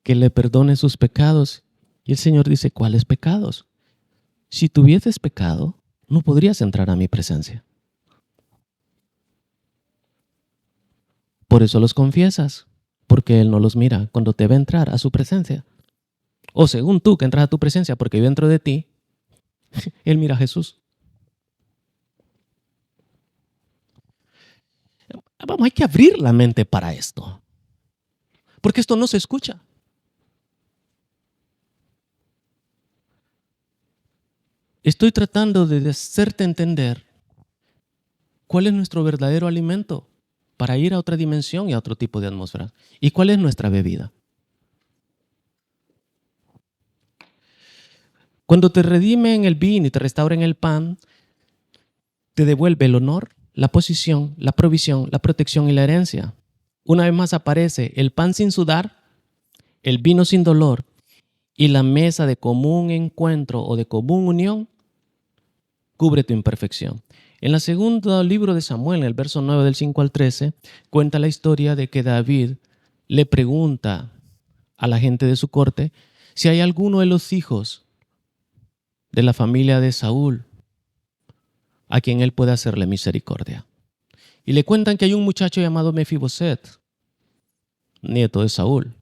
que le perdone sus pecados. Y el Señor dice, ¿cuáles pecados? Si tuvieses pecado, no podrías entrar a mi presencia. Por eso los confiesas, porque Él no los mira cuando te ve entrar a su presencia. O según tú que entras a tu presencia porque vive dentro de ti, Él mira a Jesús. Vamos, hay que abrir la mente para esto, porque esto no se escucha. Estoy tratando de hacerte entender cuál es nuestro verdadero alimento para ir a otra dimensión y a otro tipo de atmósfera. ¿Y cuál es nuestra bebida? Cuando te redimen el vino y te restauran el pan, te devuelve el honor, la posición, la provisión, la protección y la herencia. Una vez más aparece el pan sin sudar, el vino sin dolor y la mesa de común encuentro o de común unión cubre tu imperfección. En el segundo libro de Samuel, en el verso 9 del 5 al 13, cuenta la historia de que David le pregunta a la gente de su corte si hay alguno de los hijos de la familia de Saúl a quien él puede hacerle misericordia. Y le cuentan que hay un muchacho llamado Mefiboset, nieto de Saúl,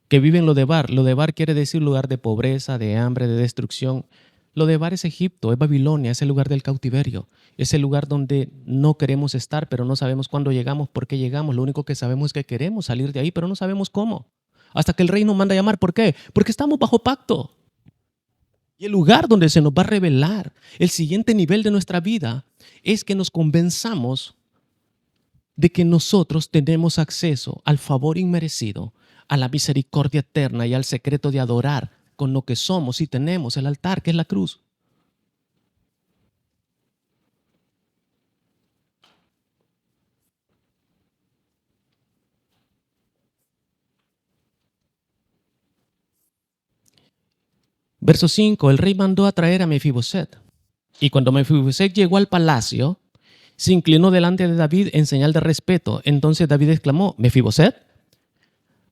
que vive en Lodebar. Lodebar quiere decir lugar de pobreza, de hambre, de destrucción. Lodebar es Egipto, es Babilonia, es el lugar del cautiverio. Es el lugar donde no queremos estar, pero no sabemos cuándo llegamos, por qué llegamos. Lo único que sabemos es que queremos salir de ahí, pero no sabemos cómo. Hasta que el rey nos manda a llamar. ¿Por qué? Porque estamos bajo pacto. Y el lugar donde se nos va a revelar el siguiente nivel de nuestra vida es que nos convenzamos de que nosotros tenemos acceso al favor inmerecido, a la misericordia eterna y al secreto de adorar con lo que somos y tenemos el altar, que es la cruz. Verso 5, el rey mandó a traer a Mefiboset. Y cuando Mefiboset llegó al palacio, se inclinó delante de David en señal de respeto. Entonces David exclamó, Mefiboset,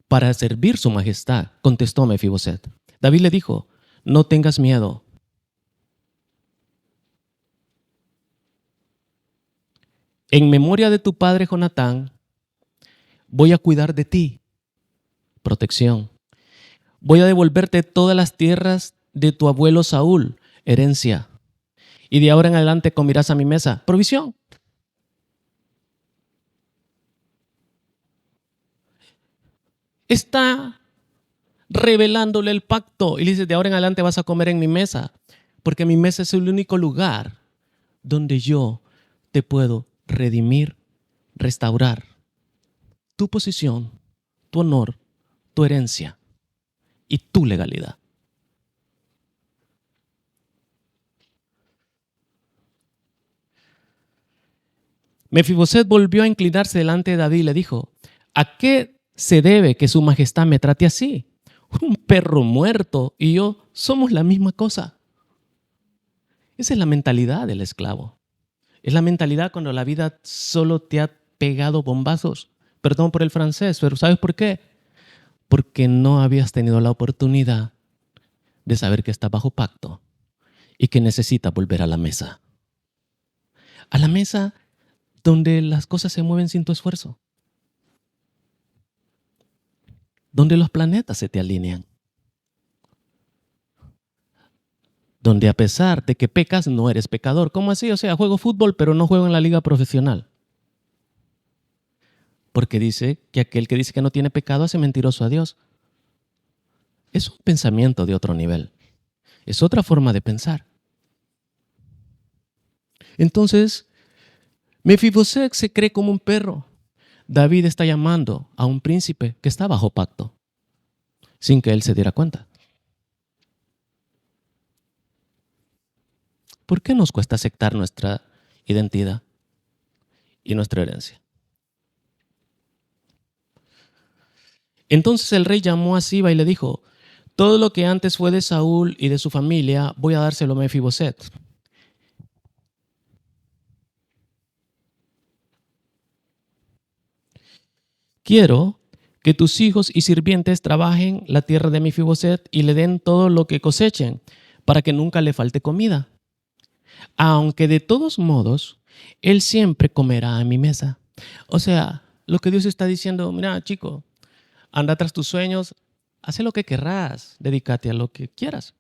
para servir su majestad, contestó Mefiboset. David le dijo, no tengas miedo. En memoria de tu padre Jonatán, voy a cuidar de ti. Protección. Voy a devolverte todas las tierras de tu abuelo Saúl, herencia. Y de ahora en adelante comerás a mi mesa, provisión. Está revelándole el pacto y le dice, de ahora en adelante vas a comer en mi mesa, porque mi mesa es el único lugar donde yo te puedo redimir, restaurar tu posición, tu honor, tu herencia y tu legalidad. Mefiboset volvió a inclinarse delante de David y le dijo, ¿a qué se debe que su majestad me trate así? Un perro muerto y yo somos la misma cosa. Esa es la mentalidad del esclavo. Es la mentalidad cuando la vida solo te ha pegado bombazos. Perdón por el francés, pero ¿sabes por qué? Porque no habías tenido la oportunidad de saber que está bajo pacto y que necesita volver a la mesa. A la mesa donde las cosas se mueven sin tu esfuerzo, donde los planetas se te alinean, donde a pesar de que pecas, no eres pecador. ¿Cómo así? O sea, juego fútbol, pero no juego en la liga profesional. Porque dice que aquel que dice que no tiene pecado hace mentiroso a Dios. Es un pensamiento de otro nivel. Es otra forma de pensar. Entonces, Mefiboset se cree como un perro. David está llamando a un príncipe que está bajo pacto, sin que él se diera cuenta. ¿Por qué nos cuesta aceptar nuestra identidad y nuestra herencia? Entonces el rey llamó a Siba y le dijo: todo lo que antes fue de Saúl y de su familia, voy a dárselo a Mefiboset. Quiero que tus hijos y sirvientes trabajen la tierra de Mefiboset y le den todo lo que cosechen, para que nunca le falte comida. Aunque de todos modos, él siempre comerá a mi mesa. O sea, lo que Dios está diciendo: mira, chico, anda tras tus sueños, haz lo que querrás, dedícate a lo que quieras.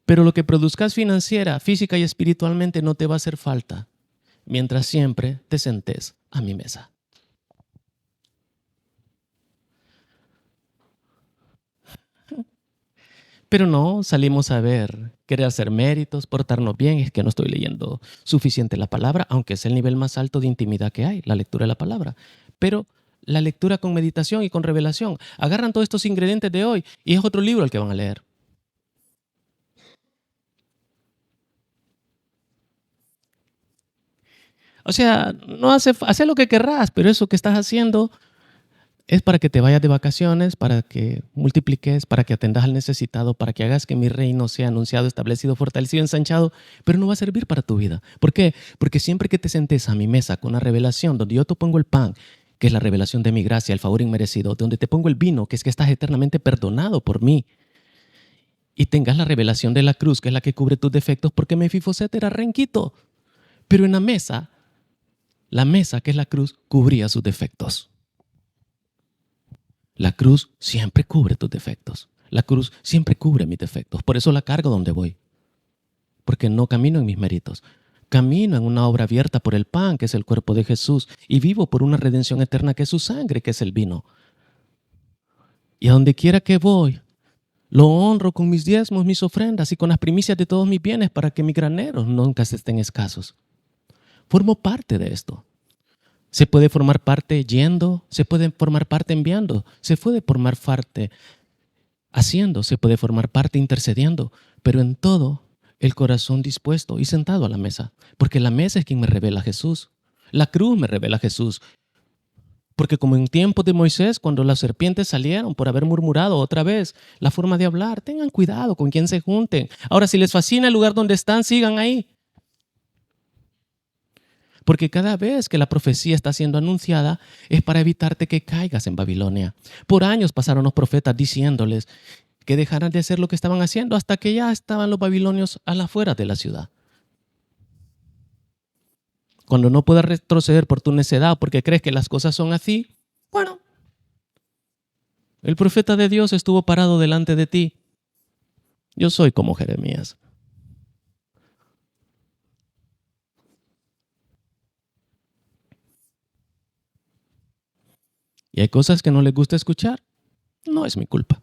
Pero lo que produzcas financiera, física y espiritualmente no te va a hacer falta, mientras siempre te sentes a mi mesa. Pero no salimos a ver, querer hacer méritos, portarnos bien. Es que no estoy leyendo suficiente la palabra, aunque es el nivel más alto de intimidad que hay, la lectura de la palabra. Pero la lectura con meditación y con revelación. Agarran todos estos ingredientes de hoy y es otro libro el que van a leer. O sea, no hace lo que querrás, pero eso que estás haciendo es para que te vayas de vacaciones, para que multipliques, para que atendas al necesitado, para que hagas que mi reino sea anunciado, establecido, fortalecido, ensanchado, pero no va a servir para tu vida. ¿Por qué? Porque siempre que te sentes a mi mesa con una revelación donde yo te pongo el pan, que es la revelación de mi gracia, el favor inmerecido, donde te pongo el vino, que es que estás eternamente perdonado por mí, y tengas la revelación de la cruz, que es la que cubre tus defectos, porque Mefiboset era renquito, pero en la mesa que es la cruz, cubría sus defectos. La cruz siempre cubre tus defectos. La cruz siempre cubre mis defectos. Por eso la cargo donde voy. Porque no camino en mis méritos. Camino en una obra abierta por el pan, que es el cuerpo de Jesús, y vivo por una redención eterna, que es su sangre, que es el vino. Y a donde quiera que voy, lo honro con mis diezmos, mis ofrendas y con las primicias de todos mis bienes, para que mis graneros nunca estén escasos. Formo parte de esto. Se puede formar parte yendo, se puede formar parte enviando, se puede formar parte haciendo, se puede formar parte intercediendo, pero en todo el corazón dispuesto y sentado a la mesa, porque la mesa es quien me revela a Jesús. La cruz me revela a Jesús. Porque como en tiempos de Moisés, cuando las serpientes salieron por haber murmurado otra vez la forma de hablar, tengan cuidado con quién se junten. Ahora, si les fascina el lugar donde están, sigan ahí. Porque cada vez que la profecía está siendo anunciada es para evitarte que caigas en Babilonia. Por años pasaron los profetas diciéndoles que dejaran de hacer lo que estaban haciendo, hasta que ya estaban los babilonios a las afueras de la ciudad. Cuando no puedas retroceder por tu necedad, porque crees que las cosas son así, bueno, el profeta de Dios estuvo parado delante de ti. Yo soy como Jeremías. Y hay cosas que no les gusta escuchar. No es mi culpa.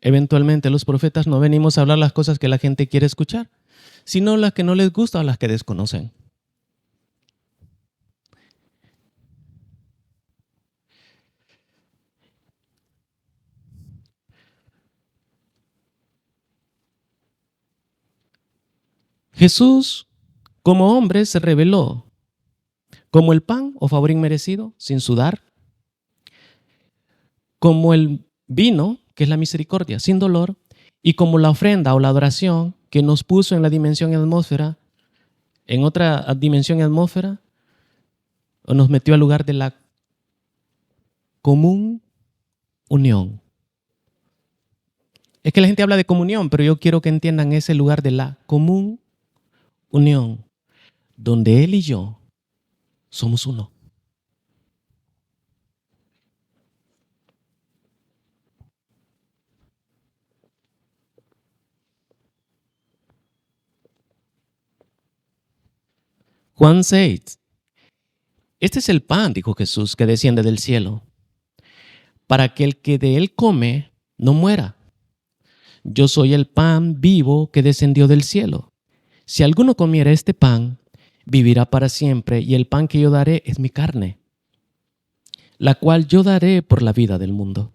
Eventualmente los profetas no venimos a hablar las cosas que la gente quiere escuchar, sino las que no les gustan o las que desconocen. Jesús, como hombre, se reveló como el pan o favor inmerecido, sin sudar, como el vino, que es la misericordia, sin dolor, y como la ofrenda o la adoración que nos puso en la dimensión y atmósfera, en otra dimensión y atmósfera, o nos metió al lugar de la común unión. Es que la gente habla de comunión, pero yo quiero que entiendan ese lugar de la común unión, donde Él y yo somos uno. Juan 6. Este es el pan, dijo Jesús, que desciende del cielo, para que el que de él come no muera. Yo soy el pan vivo que descendió del cielo. Si alguno comiera este pan, vivirá para siempre, y el pan que yo daré es mi carne, la cual yo daré por la vida del mundo.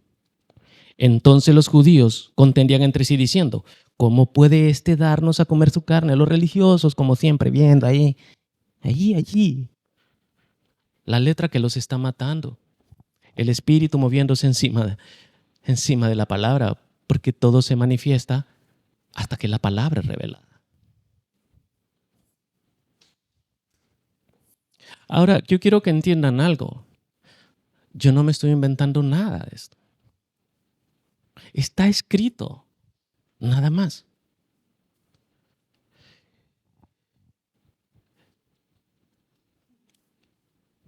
Entonces los judíos contendían entre sí diciendo, ¿cómo puede éste darnos a comer su carne? Los religiosos, como siempre, viendo allí. La letra que los está matando. El espíritu moviéndose encima de la palabra, porque todo se manifiesta hasta que la palabra es revelada. Ahora, yo quiero que entiendan algo. Yo no me estoy inventando nada de esto. Está escrito, nada más.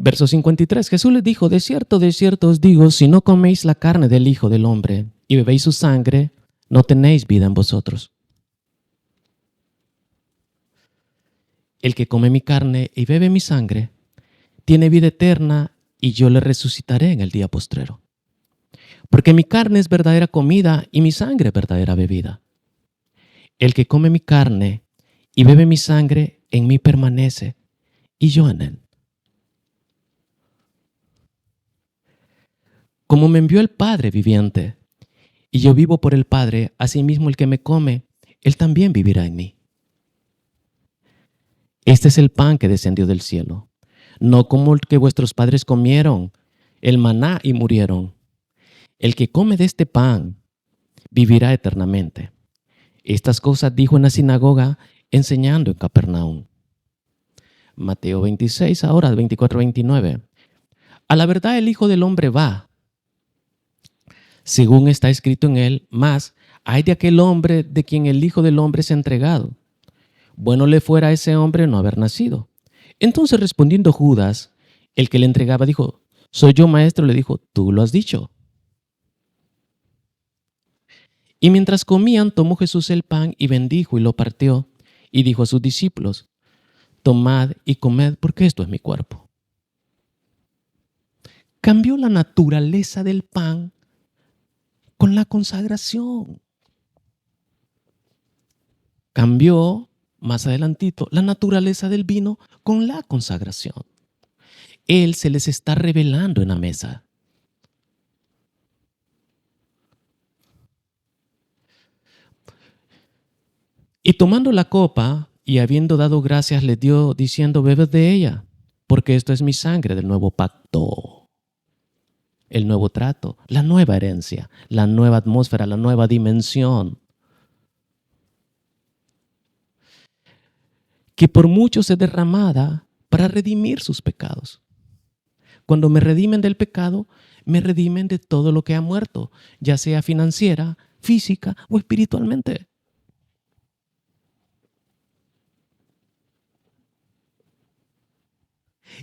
Verso 53, Jesús les dijo, de cierto os digo, si no coméis la carne del Hijo del Hombre y bebéis su sangre, no tenéis vida en vosotros. El que come mi carne y bebe mi sangre, tiene vida eterna y yo le resucitaré en el día postrero. Porque mi carne es verdadera comida y mi sangre verdadera bebida. El que come mi carne y bebe mi sangre, en mí permanece y yo en él. Como me envió el Padre viviente, y yo vivo por el Padre, asimismo el que me come, él también vivirá en mí. Este es el pan que descendió del cielo, no como el que vuestros padres comieron, el maná y murieron. El que come de este pan vivirá eternamente. Estas cosas dijo en la sinagoga, enseñando en Capernaum. Mateo 26, ahora 24-29. A la verdad el Hijo del Hombre va, según está escrito en él, mas hay de aquel hombre de quien el Hijo del Hombre es entregado. Bueno le fuera a ese hombre no haber nacido. Entonces respondiendo Judas, el que le entregaba, dijo, soy yo, maestro. Le dijo, tú lo has dicho. Y mientras comían, tomó Jesús el pan y bendijo y lo partió y dijo a sus discípulos, tomad y comed porque esto es mi cuerpo. Cambió la naturaleza del pan con la consagración. Cambió, más adelantito, la naturaleza del vino con la consagración. Él se les está revelando en la mesa. Y tomando la copa y habiendo dado gracias, le dio diciendo, bebed de ella, porque esto es mi sangre del nuevo pacto. El nuevo trato, la nueva herencia, la nueva atmósfera, la nueva dimensión. Que por muchos es derramada para redimir sus pecados. Cuando me redimen del pecado, me redimen de todo lo que ha muerto, ya sea financiera, física o espiritualmente.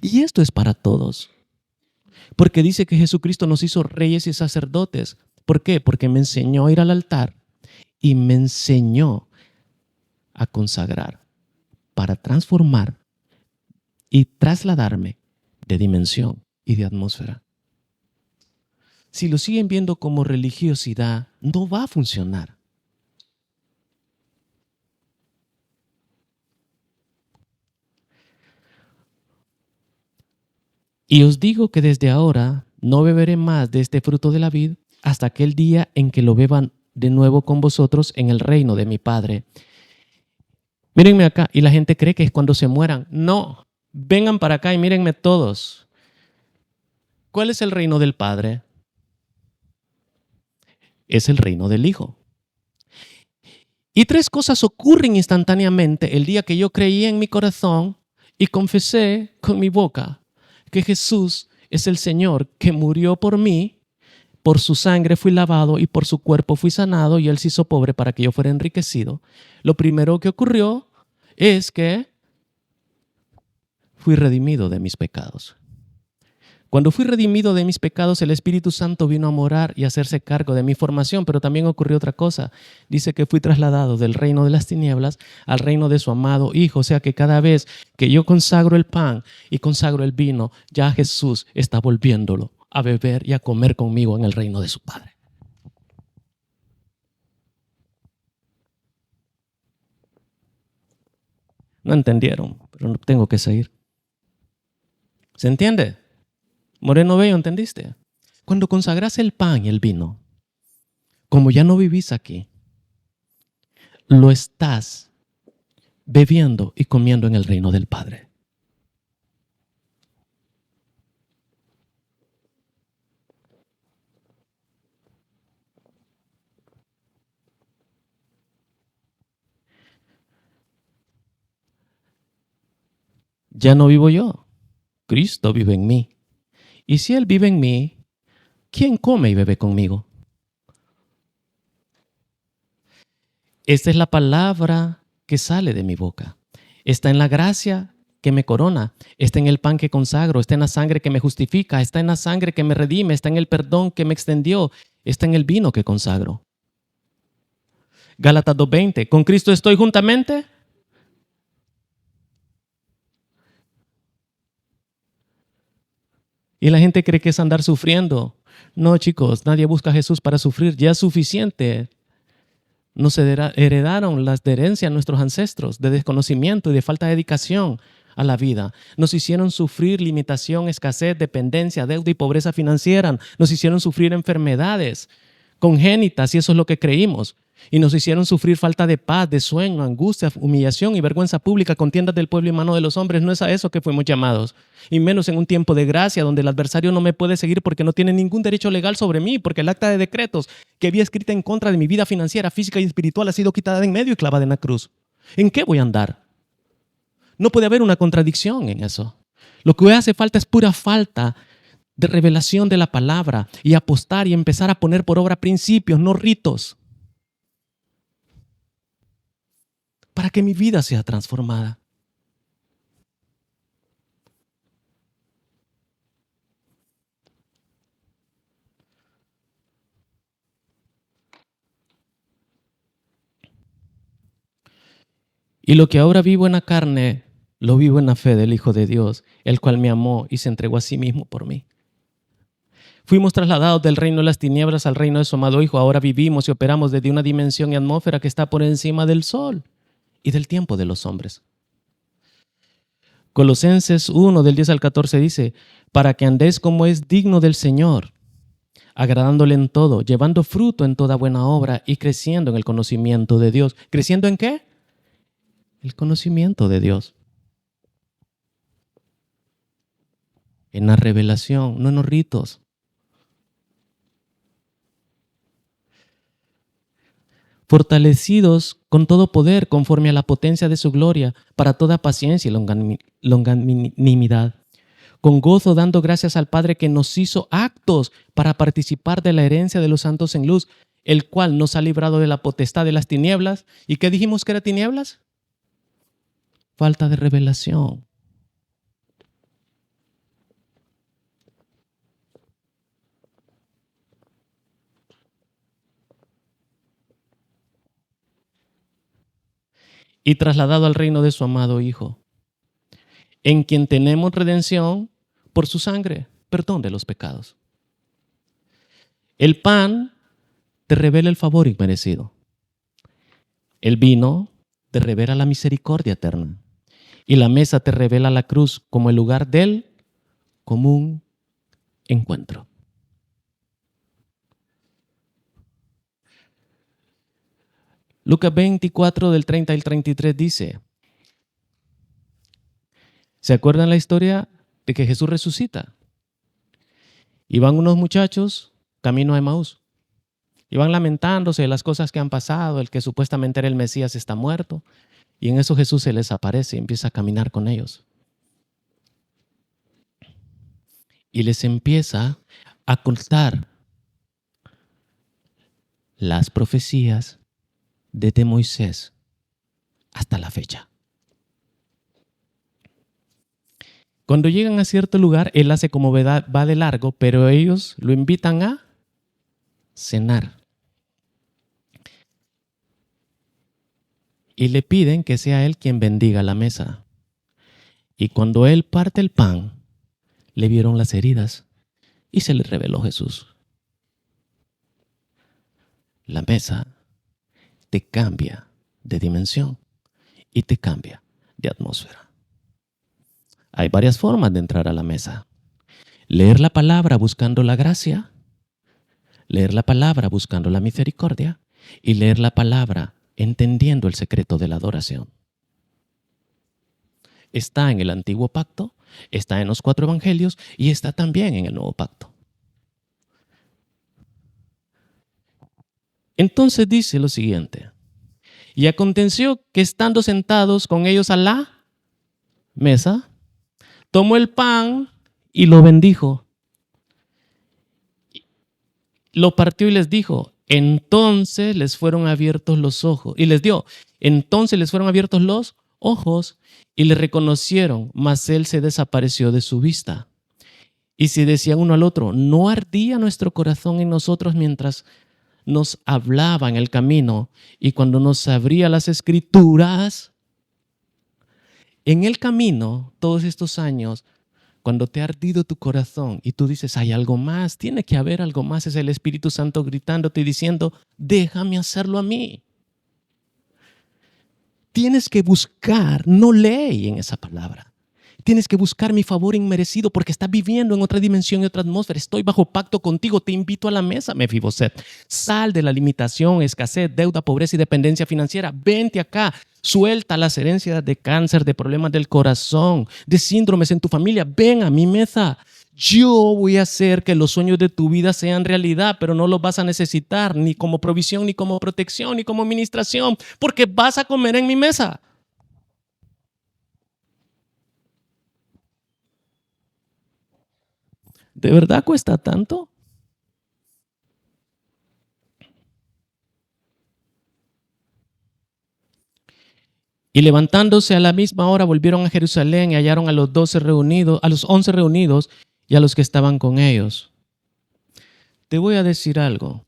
Y esto es para todos. Porque dice que Jesucristo nos hizo reyes y sacerdotes. ¿Por qué? Porque me enseñó a ir al altar y me enseñó a consagrar para transformar y trasladarme de dimensión y de atmósfera. Si lo siguen viendo como religiosidad, no va a funcionar. Y os digo que desde ahora no beberé más de este fruto de la vid hasta aquel día en que lo beban de nuevo con vosotros en el reino de mi Padre. Mírenme acá, y la gente cree que es cuando se mueran. No, vengan para acá y mírenme todos. ¿Cuál es el reino del Padre? Es el reino del Hijo. Y tres cosas ocurren instantáneamente el día que yo creí en mi corazón y confesé con mi boca que Jesús es el Señor que murió por mí, por su sangre fui lavado y por su cuerpo fui sanado y Él se hizo pobre para que yo fuera enriquecido. Lo primero que ocurrió es que fui redimido de mis pecados. Cuando fui redimido de mis pecados, el Espíritu Santo vino a morar y a hacerse cargo de mi formación, pero también ocurrió otra cosa. Dice que fui trasladado del reino de las tinieblas al reino de su amado Hijo. O sea que cada vez que yo consagro el pan y consagro el vino, ya Jesús está volviéndolo a beber y a comer conmigo en el reino de su Padre. No entendieron, pero no tengo que seguir. ¿Se entiende? Moreno Bello, ¿entendiste? Cuando consagras el pan y el vino, como ya no vivís aquí, lo estás bebiendo y comiendo en el reino del Padre. Ya no vivo yo, Cristo vive en mí. Y si Él vive en mí, ¿quién come y bebe conmigo? Esta es la palabra que sale de mi boca. Está en la gracia que me corona, está en el pan que consagro, está en la sangre que me justifica, está en la sangre que me redime, está en el perdón que me extendió, está en el vino que consagro. Gálatas 2:20, ¿con Cristo estoy juntamente? Y la gente cree que es andar sufriendo. No, chicos, nadie busca a Jesús para sufrir, ya es suficiente. Nos heredaron las de herencia a nuestros ancestros, de desconocimiento y de falta de dedicación a la vida. Nos hicieron sufrir limitación, escasez, dependencia, deuda y pobreza financiera. Nos hicieron sufrir enfermedades congénitas y eso es lo que creímos. Y nos hicieron sufrir falta de paz, de sueño, angustia, humillación y vergüenza pública, contiendas del pueblo y mano de los hombres. No es a eso que fuimos llamados. Y menos en un tiempo de gracia donde el adversario no me puede seguir porque no tiene ningún derecho legal sobre mí, porque el acta de decretos que había escrita en contra de mi vida financiera, física y espiritual ha sido quitada de en medio y clavada en la cruz. ¿En qué voy a andar? No puede haber una contradicción en eso. Lo que hace falta es pura falta de revelación de la palabra y apostar y empezar a poner por obra principios, no ritos, para que mi vida sea transformada. Y lo que ahora vivo en la carne, lo vivo en la fe del Hijo de Dios, el cual me amó y se entregó a sí mismo por mí. Fuimos trasladados del reino de las tinieblas al reino de su amado Hijo. Ahora vivimos y operamos desde una dimensión y atmósfera que está por encima del sol y del tiempo de los hombres. Colosenses 1, del 10 al 14 dice, para que andéis como es digno del Señor, agradándole en todo, llevando fruto en toda buena obra y creciendo en el conocimiento de Dios. ¿Creciendo en qué? El conocimiento de Dios. En la revelación, no en los ritos. Fortalecidos con todo poder conforme a la potencia de su gloria, para toda paciencia y longanimidad, con gozo dando gracias al Padre que nos hizo aptos para participar de la herencia de los santos en luz, el cual nos ha librado de la potestad de las tinieblas. ¿Y qué dijimos que era tinieblas? Falta de revelación. Y trasladado al reino de su amado Hijo, en quien tenemos redención por su sangre, perdón de los pecados. El pan te revela el favor inmerecido. El vino te revela la misericordia eterna. Y la mesa te revela la cruz como el lugar del común encuentro. Lucas 24, del 30 al 33 dice, ¿se acuerdan la historia de que Jesús resucita? Y van unos muchachos camino a Emaús. Y van lamentándose de las cosas que han pasado, el que supuestamente era el Mesías está muerto. Y en eso Jesús se les aparece y empieza a caminar con ellos. Y les empieza a contar las profecías desde Moisés hasta la fecha. Cuando llegan a cierto lugar, él hace como va de largo, pero ellos lo invitan a cenar. Y le piden que sea él quien bendiga la mesa. Y cuando él parte el pan, le vieron las heridas y se le reveló Jesús. La mesa te cambia de dimensión y te cambia de atmósfera. Hay varias formas de entrar a la mesa. Leer la palabra buscando la gracia, leer la palabra buscando la misericordia y leer la palabra entendiendo el secreto de la adoración. Está en el Antiguo Pacto, está en los 4 Evangelios y está también en el Nuevo Pacto. Entonces dice lo siguiente: y aconteció que estando sentados con ellos a la mesa, tomó el pan y lo bendijo. Lo partió y les dijo. Entonces les fueron abiertos los ojos. Y les dio. Entonces les fueron abiertos los ojos y le reconocieron, mas él se desapareció de su vista. Y se decían uno al otro, ¿no ardía nuestro corazón en nosotros mientras nos hablaba en el camino y cuando nos abría las escrituras? En el camino, todos estos años, cuando te ha ardido tu corazón y tú dices, hay algo más, tiene que haber algo más, es el Espíritu Santo gritándote y diciendo, déjame hacerlo a mí. Tienes que buscar, no ley en esa palabra. Tienes que buscar mi favor inmerecido porque estás viviendo en otra dimensión y otra atmósfera. Estoy bajo pacto contigo, te invito a la mesa, Mefiboset. Sal de la limitación, escasez, deuda, pobreza y dependencia financiera. Vente acá, suelta las herencias de cáncer, de problemas del corazón, de síndromes en tu familia. Ven a mi mesa. Yo voy a hacer que los sueños de tu vida sean realidad, pero no los vas a necesitar ni como provisión, ni como protección, ni como administración, porque vas a comer en mi mesa. ¿De verdad cuesta tanto? Y levantándose a la misma hora volvieron a Jerusalén y hallaron a los 12 reunidos, a los 11 reunidos y a los que estaban con ellos. Te voy a decir algo.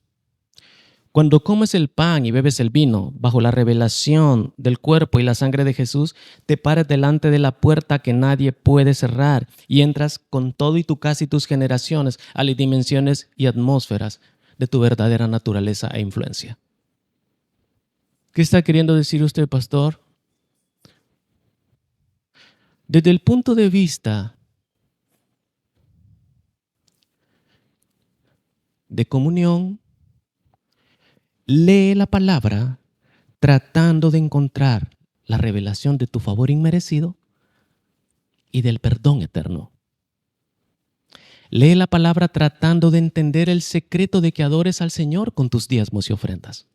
Cuando comes el pan y bebes el vino bajo la revelación del cuerpo y la sangre de Jesús, te paras delante de la puerta que nadie puede cerrar y entras con todo y tu casa y tus generaciones a las dimensiones y atmósferas de tu verdadera naturaleza e influencia. ¿Qué está queriendo decir usted, pastor? Desde el punto de vista de comunión, lee la palabra tratando de encontrar la revelación de tu favor inmerecido y del perdón eterno. Lee la palabra tratando de entender el secreto de que adores al Señor con tus diezmos y ofrendas.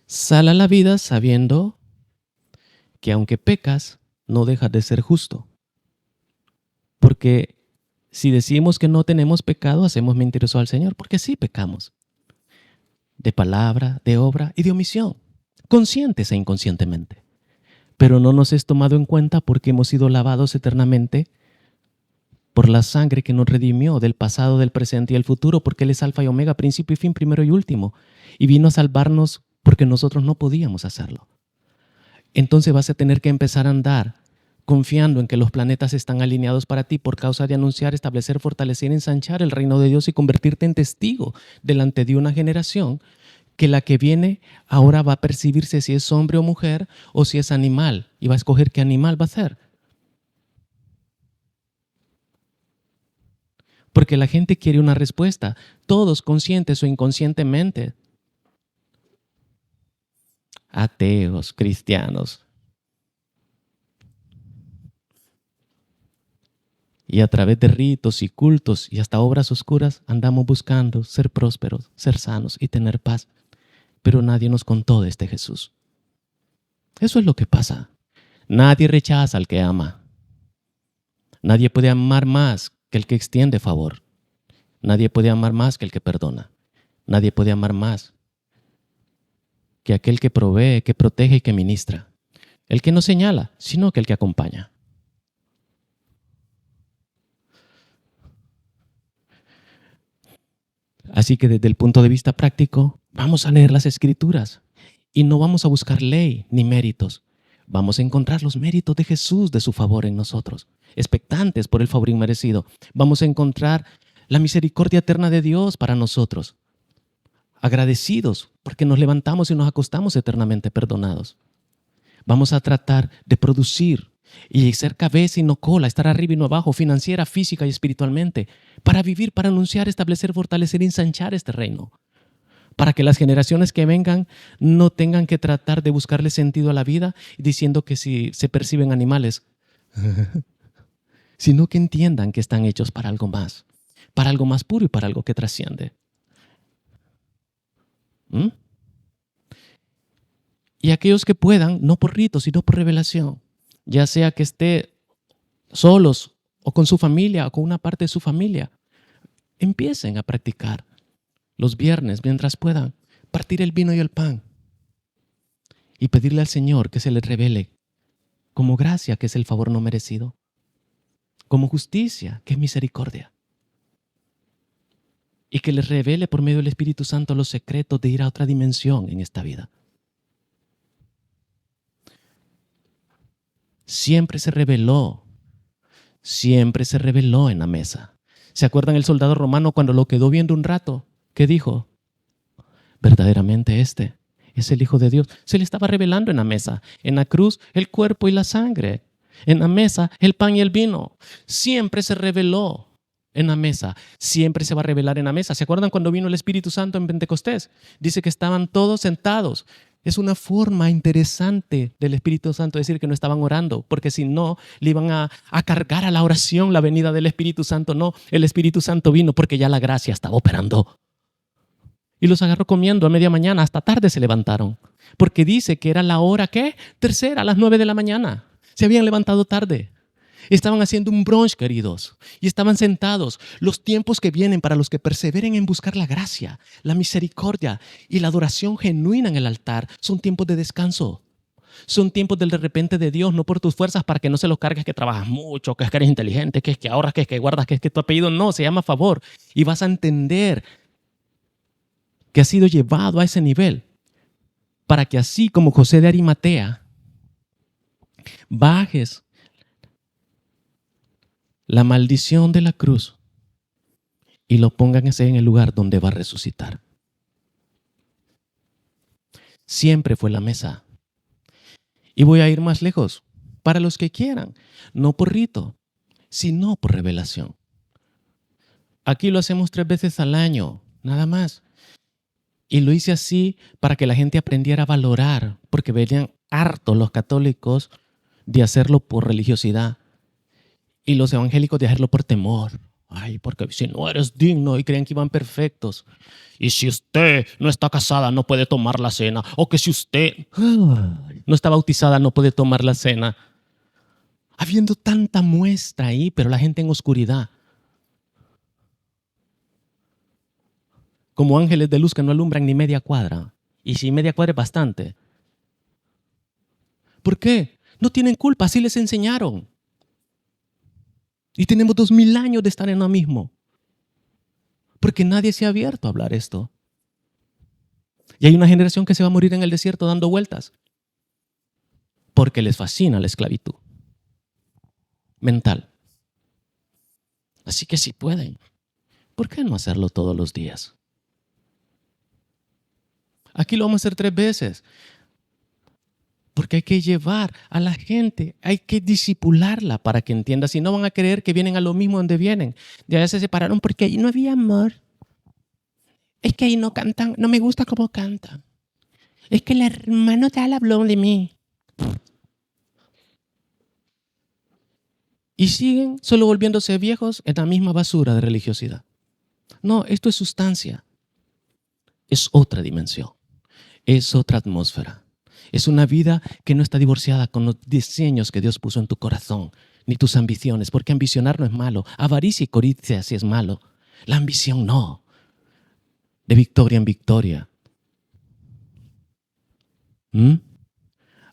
Sal a la vida sabiendo que aunque pecas, no dejas de ser justo. Porque si decimos que no tenemos pecado, hacemos mentiroso al Señor, porque sí pecamos. De palabra, de obra y de omisión, conscientes e inconscientemente. Pero no nos es tomado en cuenta porque hemos sido lavados eternamente por la sangre que nos redimió del pasado, del presente y el futuro, porque Él es alfa y omega, principio y fin, primero y último. Y vino a salvarnos porque nosotros no podíamos hacerlo. Entonces vas a tener que empezar a andar confiando en que los planetas están alineados para ti por causa de anunciar, establecer, fortalecer, ensanchar el reino de Dios y convertirte en testigo delante de una generación que la que viene ahora va a percibirse si es hombre o mujer o si es animal y va a escoger qué animal va a ser. Porque la gente quiere una respuesta, todos conscientes o inconscientemente. Ateos, cristianos. Y a través de ritos y cultos y hasta obras oscuras andamos buscando ser prósperos, ser sanos y tener paz. Pero nadie nos contó de este Jesús. Eso es lo que pasa. Nadie rechaza al que ama. Nadie puede amar más que el que extiende favor. Nadie puede amar más que el que perdona. Nadie puede amar más que aquel que provee, que protege y que ministra. El que no señala, sino que el que acompaña. Así que desde el punto de vista práctico, vamos a leer las Escrituras y no vamos a buscar ley ni méritos. Vamos a encontrar los méritos de Jesús, de su favor en nosotros, expectantes por el favor inmerecido. Vamos a encontrar la misericordia eterna de Dios para nosotros, agradecidos porque nos levantamos y nos acostamos eternamente perdonados. Vamos a tratar de producir y ser cabeza y no cola, estar arriba y no abajo, financiera, física y espiritualmente, para vivir, para anunciar, establecer, fortalecer y ensanchar este reino. Para que las generaciones que vengan no tengan que tratar de buscarle sentido a la vida diciendo que si se perciben animales, sino que entiendan que están hechos para algo más puro y para algo que trasciende. ¿Mm? Y aquellos que puedan, no por rito, sino por revelación, ya sea que esté solos o con su familia o con una parte de su familia, empiecen a practicar los viernes mientras puedan, partir el vino y el pan y pedirle al Señor que se les revele como gracia, que es el favor no merecido, como justicia, que es misericordia, y que les revele por medio del Espíritu Santo los secretos de ir a otra dimensión en esta vida. Siempre se reveló en la mesa. ¿Se acuerdan el soldado romano cuando lo quedó viendo un rato? ¿Qué dijo? Verdaderamente este es el Hijo de Dios. Se le estaba revelando en la mesa. En la cruz, el cuerpo y la sangre. En la mesa, el pan y el vino. Siempre se reveló en la mesa. Siempre se va a revelar en la mesa. ¿Se acuerdan cuando vino el Espíritu Santo en Pentecostés? Dice que estaban todos sentados. Es una forma interesante del Espíritu Santo decir que no estaban orando, porque si no, le iban a cargar a la oración la venida del Espíritu Santo. No, el Espíritu Santo vino porque ya la gracia estaba operando. Y los agarró comiendo a media mañana, hasta tarde se levantaron. Porque dice que era la hora, ¿qué? Tercera, a las 9 de la mañana. Se habían levantado tarde. Estaban haciendo un brunch, queridos, y estaban sentados. Los tiempos que vienen para los que perseveren en buscar la gracia, la misericordia y la adoración genuina en el altar son tiempos de descanso. Son tiempos del de repente de Dios, no por tus fuerzas para que no se los cargues que trabajas mucho, que es que eres inteligente, que es que ahorras, que es que guardas, que es que tu apellido no, se llama favor. Y vas a entender que has sido llevado a ese nivel para que así como José de Arimatea bajes la maldición de la cruz y lo pongan en el lugar donde va a resucitar. Siempre fue la mesa. Y voy a ir más lejos, para los que quieran, no por rito, sino por revelación. Aquí lo hacemos 3 veces al año, nada más. Y lo hice así para que la gente aprendiera a valorar, porque venían hartos los católicos de hacerlo por religiosidad y los evangélicos de hacerlo por temor. Ay, porque si no eres digno, y creen que iban perfectos. Y si usted no está casada, no puede tomar la cena. O que si usted no está bautizada, no puede tomar la cena. Habiendo tanta muestra ahí, pero la gente en oscuridad. Como ángeles de luz que no alumbran ni media cuadra. Y si media cuadra es bastante. ¿Por qué? No tienen culpa, así les enseñaron. Y tenemos 2000 años de estar en lo mismo. Porque nadie se ha abierto a hablar esto. Y hay una generación que se va a morir en el desierto dando vueltas. Porque les fascina la esclavitud mental. Así que si pueden, ¿por qué no hacerlo todos los días? Aquí lo vamos a hacer 3 veces. Porque hay que llevar a la gente, hay que disipularla para que entienda. Si no van a creer que vienen a lo mismo donde vienen. Ya se separaron porque ahí no había amor. Es que ahí no cantan, no me gusta cómo cantan. Es que el hermano tal habló de mí. Y siguen solo volviéndose viejos en la misma basura de religiosidad. No, esto es sustancia. Es otra dimensión. Es otra atmósfera. Es una vida que no está divorciada con los diseños que Dios puso en tu corazón, ni tus ambiciones, porque ambicionar no es malo. Avaricia y codicia sí es malo. La ambición no. De victoria en victoria.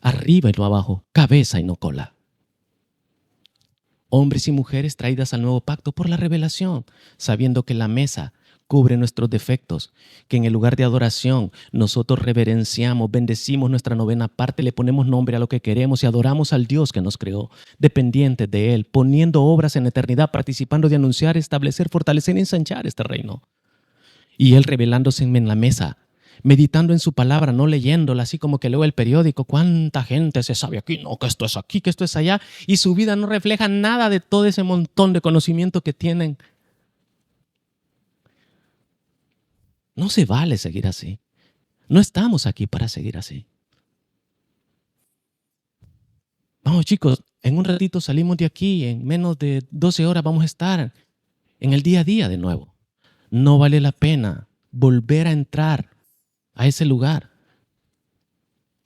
Arriba arriba y no abajo, cabeza y no cola. Hombres y mujeres traídas al nuevo pacto por la revelación, sabiendo que la mesa cubre nuestros defectos, que en el lugar de adoración nosotros reverenciamos, bendecimos nuestra novena parte, le ponemos nombre a lo que queremos y adoramos al Dios que nos creó, dependientes de Él, poniendo obras en eternidad, participando de anunciar, establecer, fortalecer y ensanchar este reino. Y Él revelándose en la mesa, meditando en su palabra, no leyéndola, así como que leo el periódico, cuánta gente se sabe aquí, no, que esto es aquí, que esto es allá, y su vida no refleja nada de todo ese montón de conocimiento que tienen. No se vale seguir así. No estamos aquí para seguir así. Vamos, chicos, en un ratito salimos de aquí, en menos de 12 horas vamos a estar en el día a día de nuevo. No vale la pena volver a entrar a ese lugar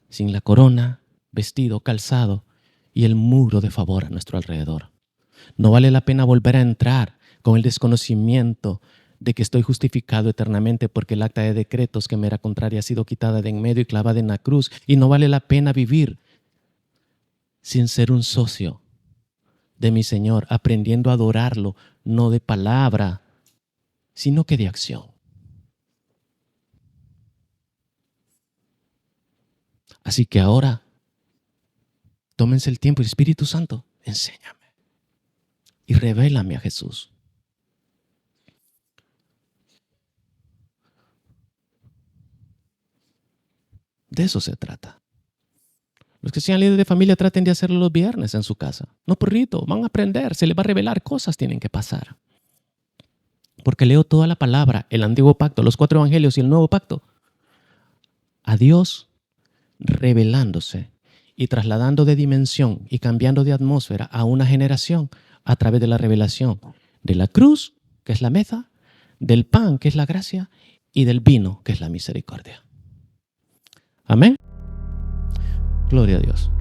sin la corona, vestido, calzado y el muro de favor a nuestro alrededor. No vale la pena volver a entrar con el desconocimiento de que estoy justificado eternamente porque el acta de decretos que me era contraria ha sido quitada de en medio y clavada en la cruz. Y no vale la pena vivir sin ser un socio de mi Señor, aprendiendo a adorarlo, no de palabra, sino que de acción. Así que ahora, tómense el tiempo y Espíritu Santo, enséñame y revélame a Jesús. De eso se trata. Los que sean líderes de familia traten de hacerlo los viernes en su casa. No por rito, van a aprender, se les va a revelar, cosas tienen que pasar. Porque leo toda la palabra, el antiguo pacto, los 4 evangelios y el nuevo pacto. A Dios revelándose y trasladando de dimensión y cambiando de atmósfera a una generación a través de la revelación de la cruz, que es la mesa, del pan, que es la gracia, y del vino, que es la misericordia. Amén. Gloria a Dios.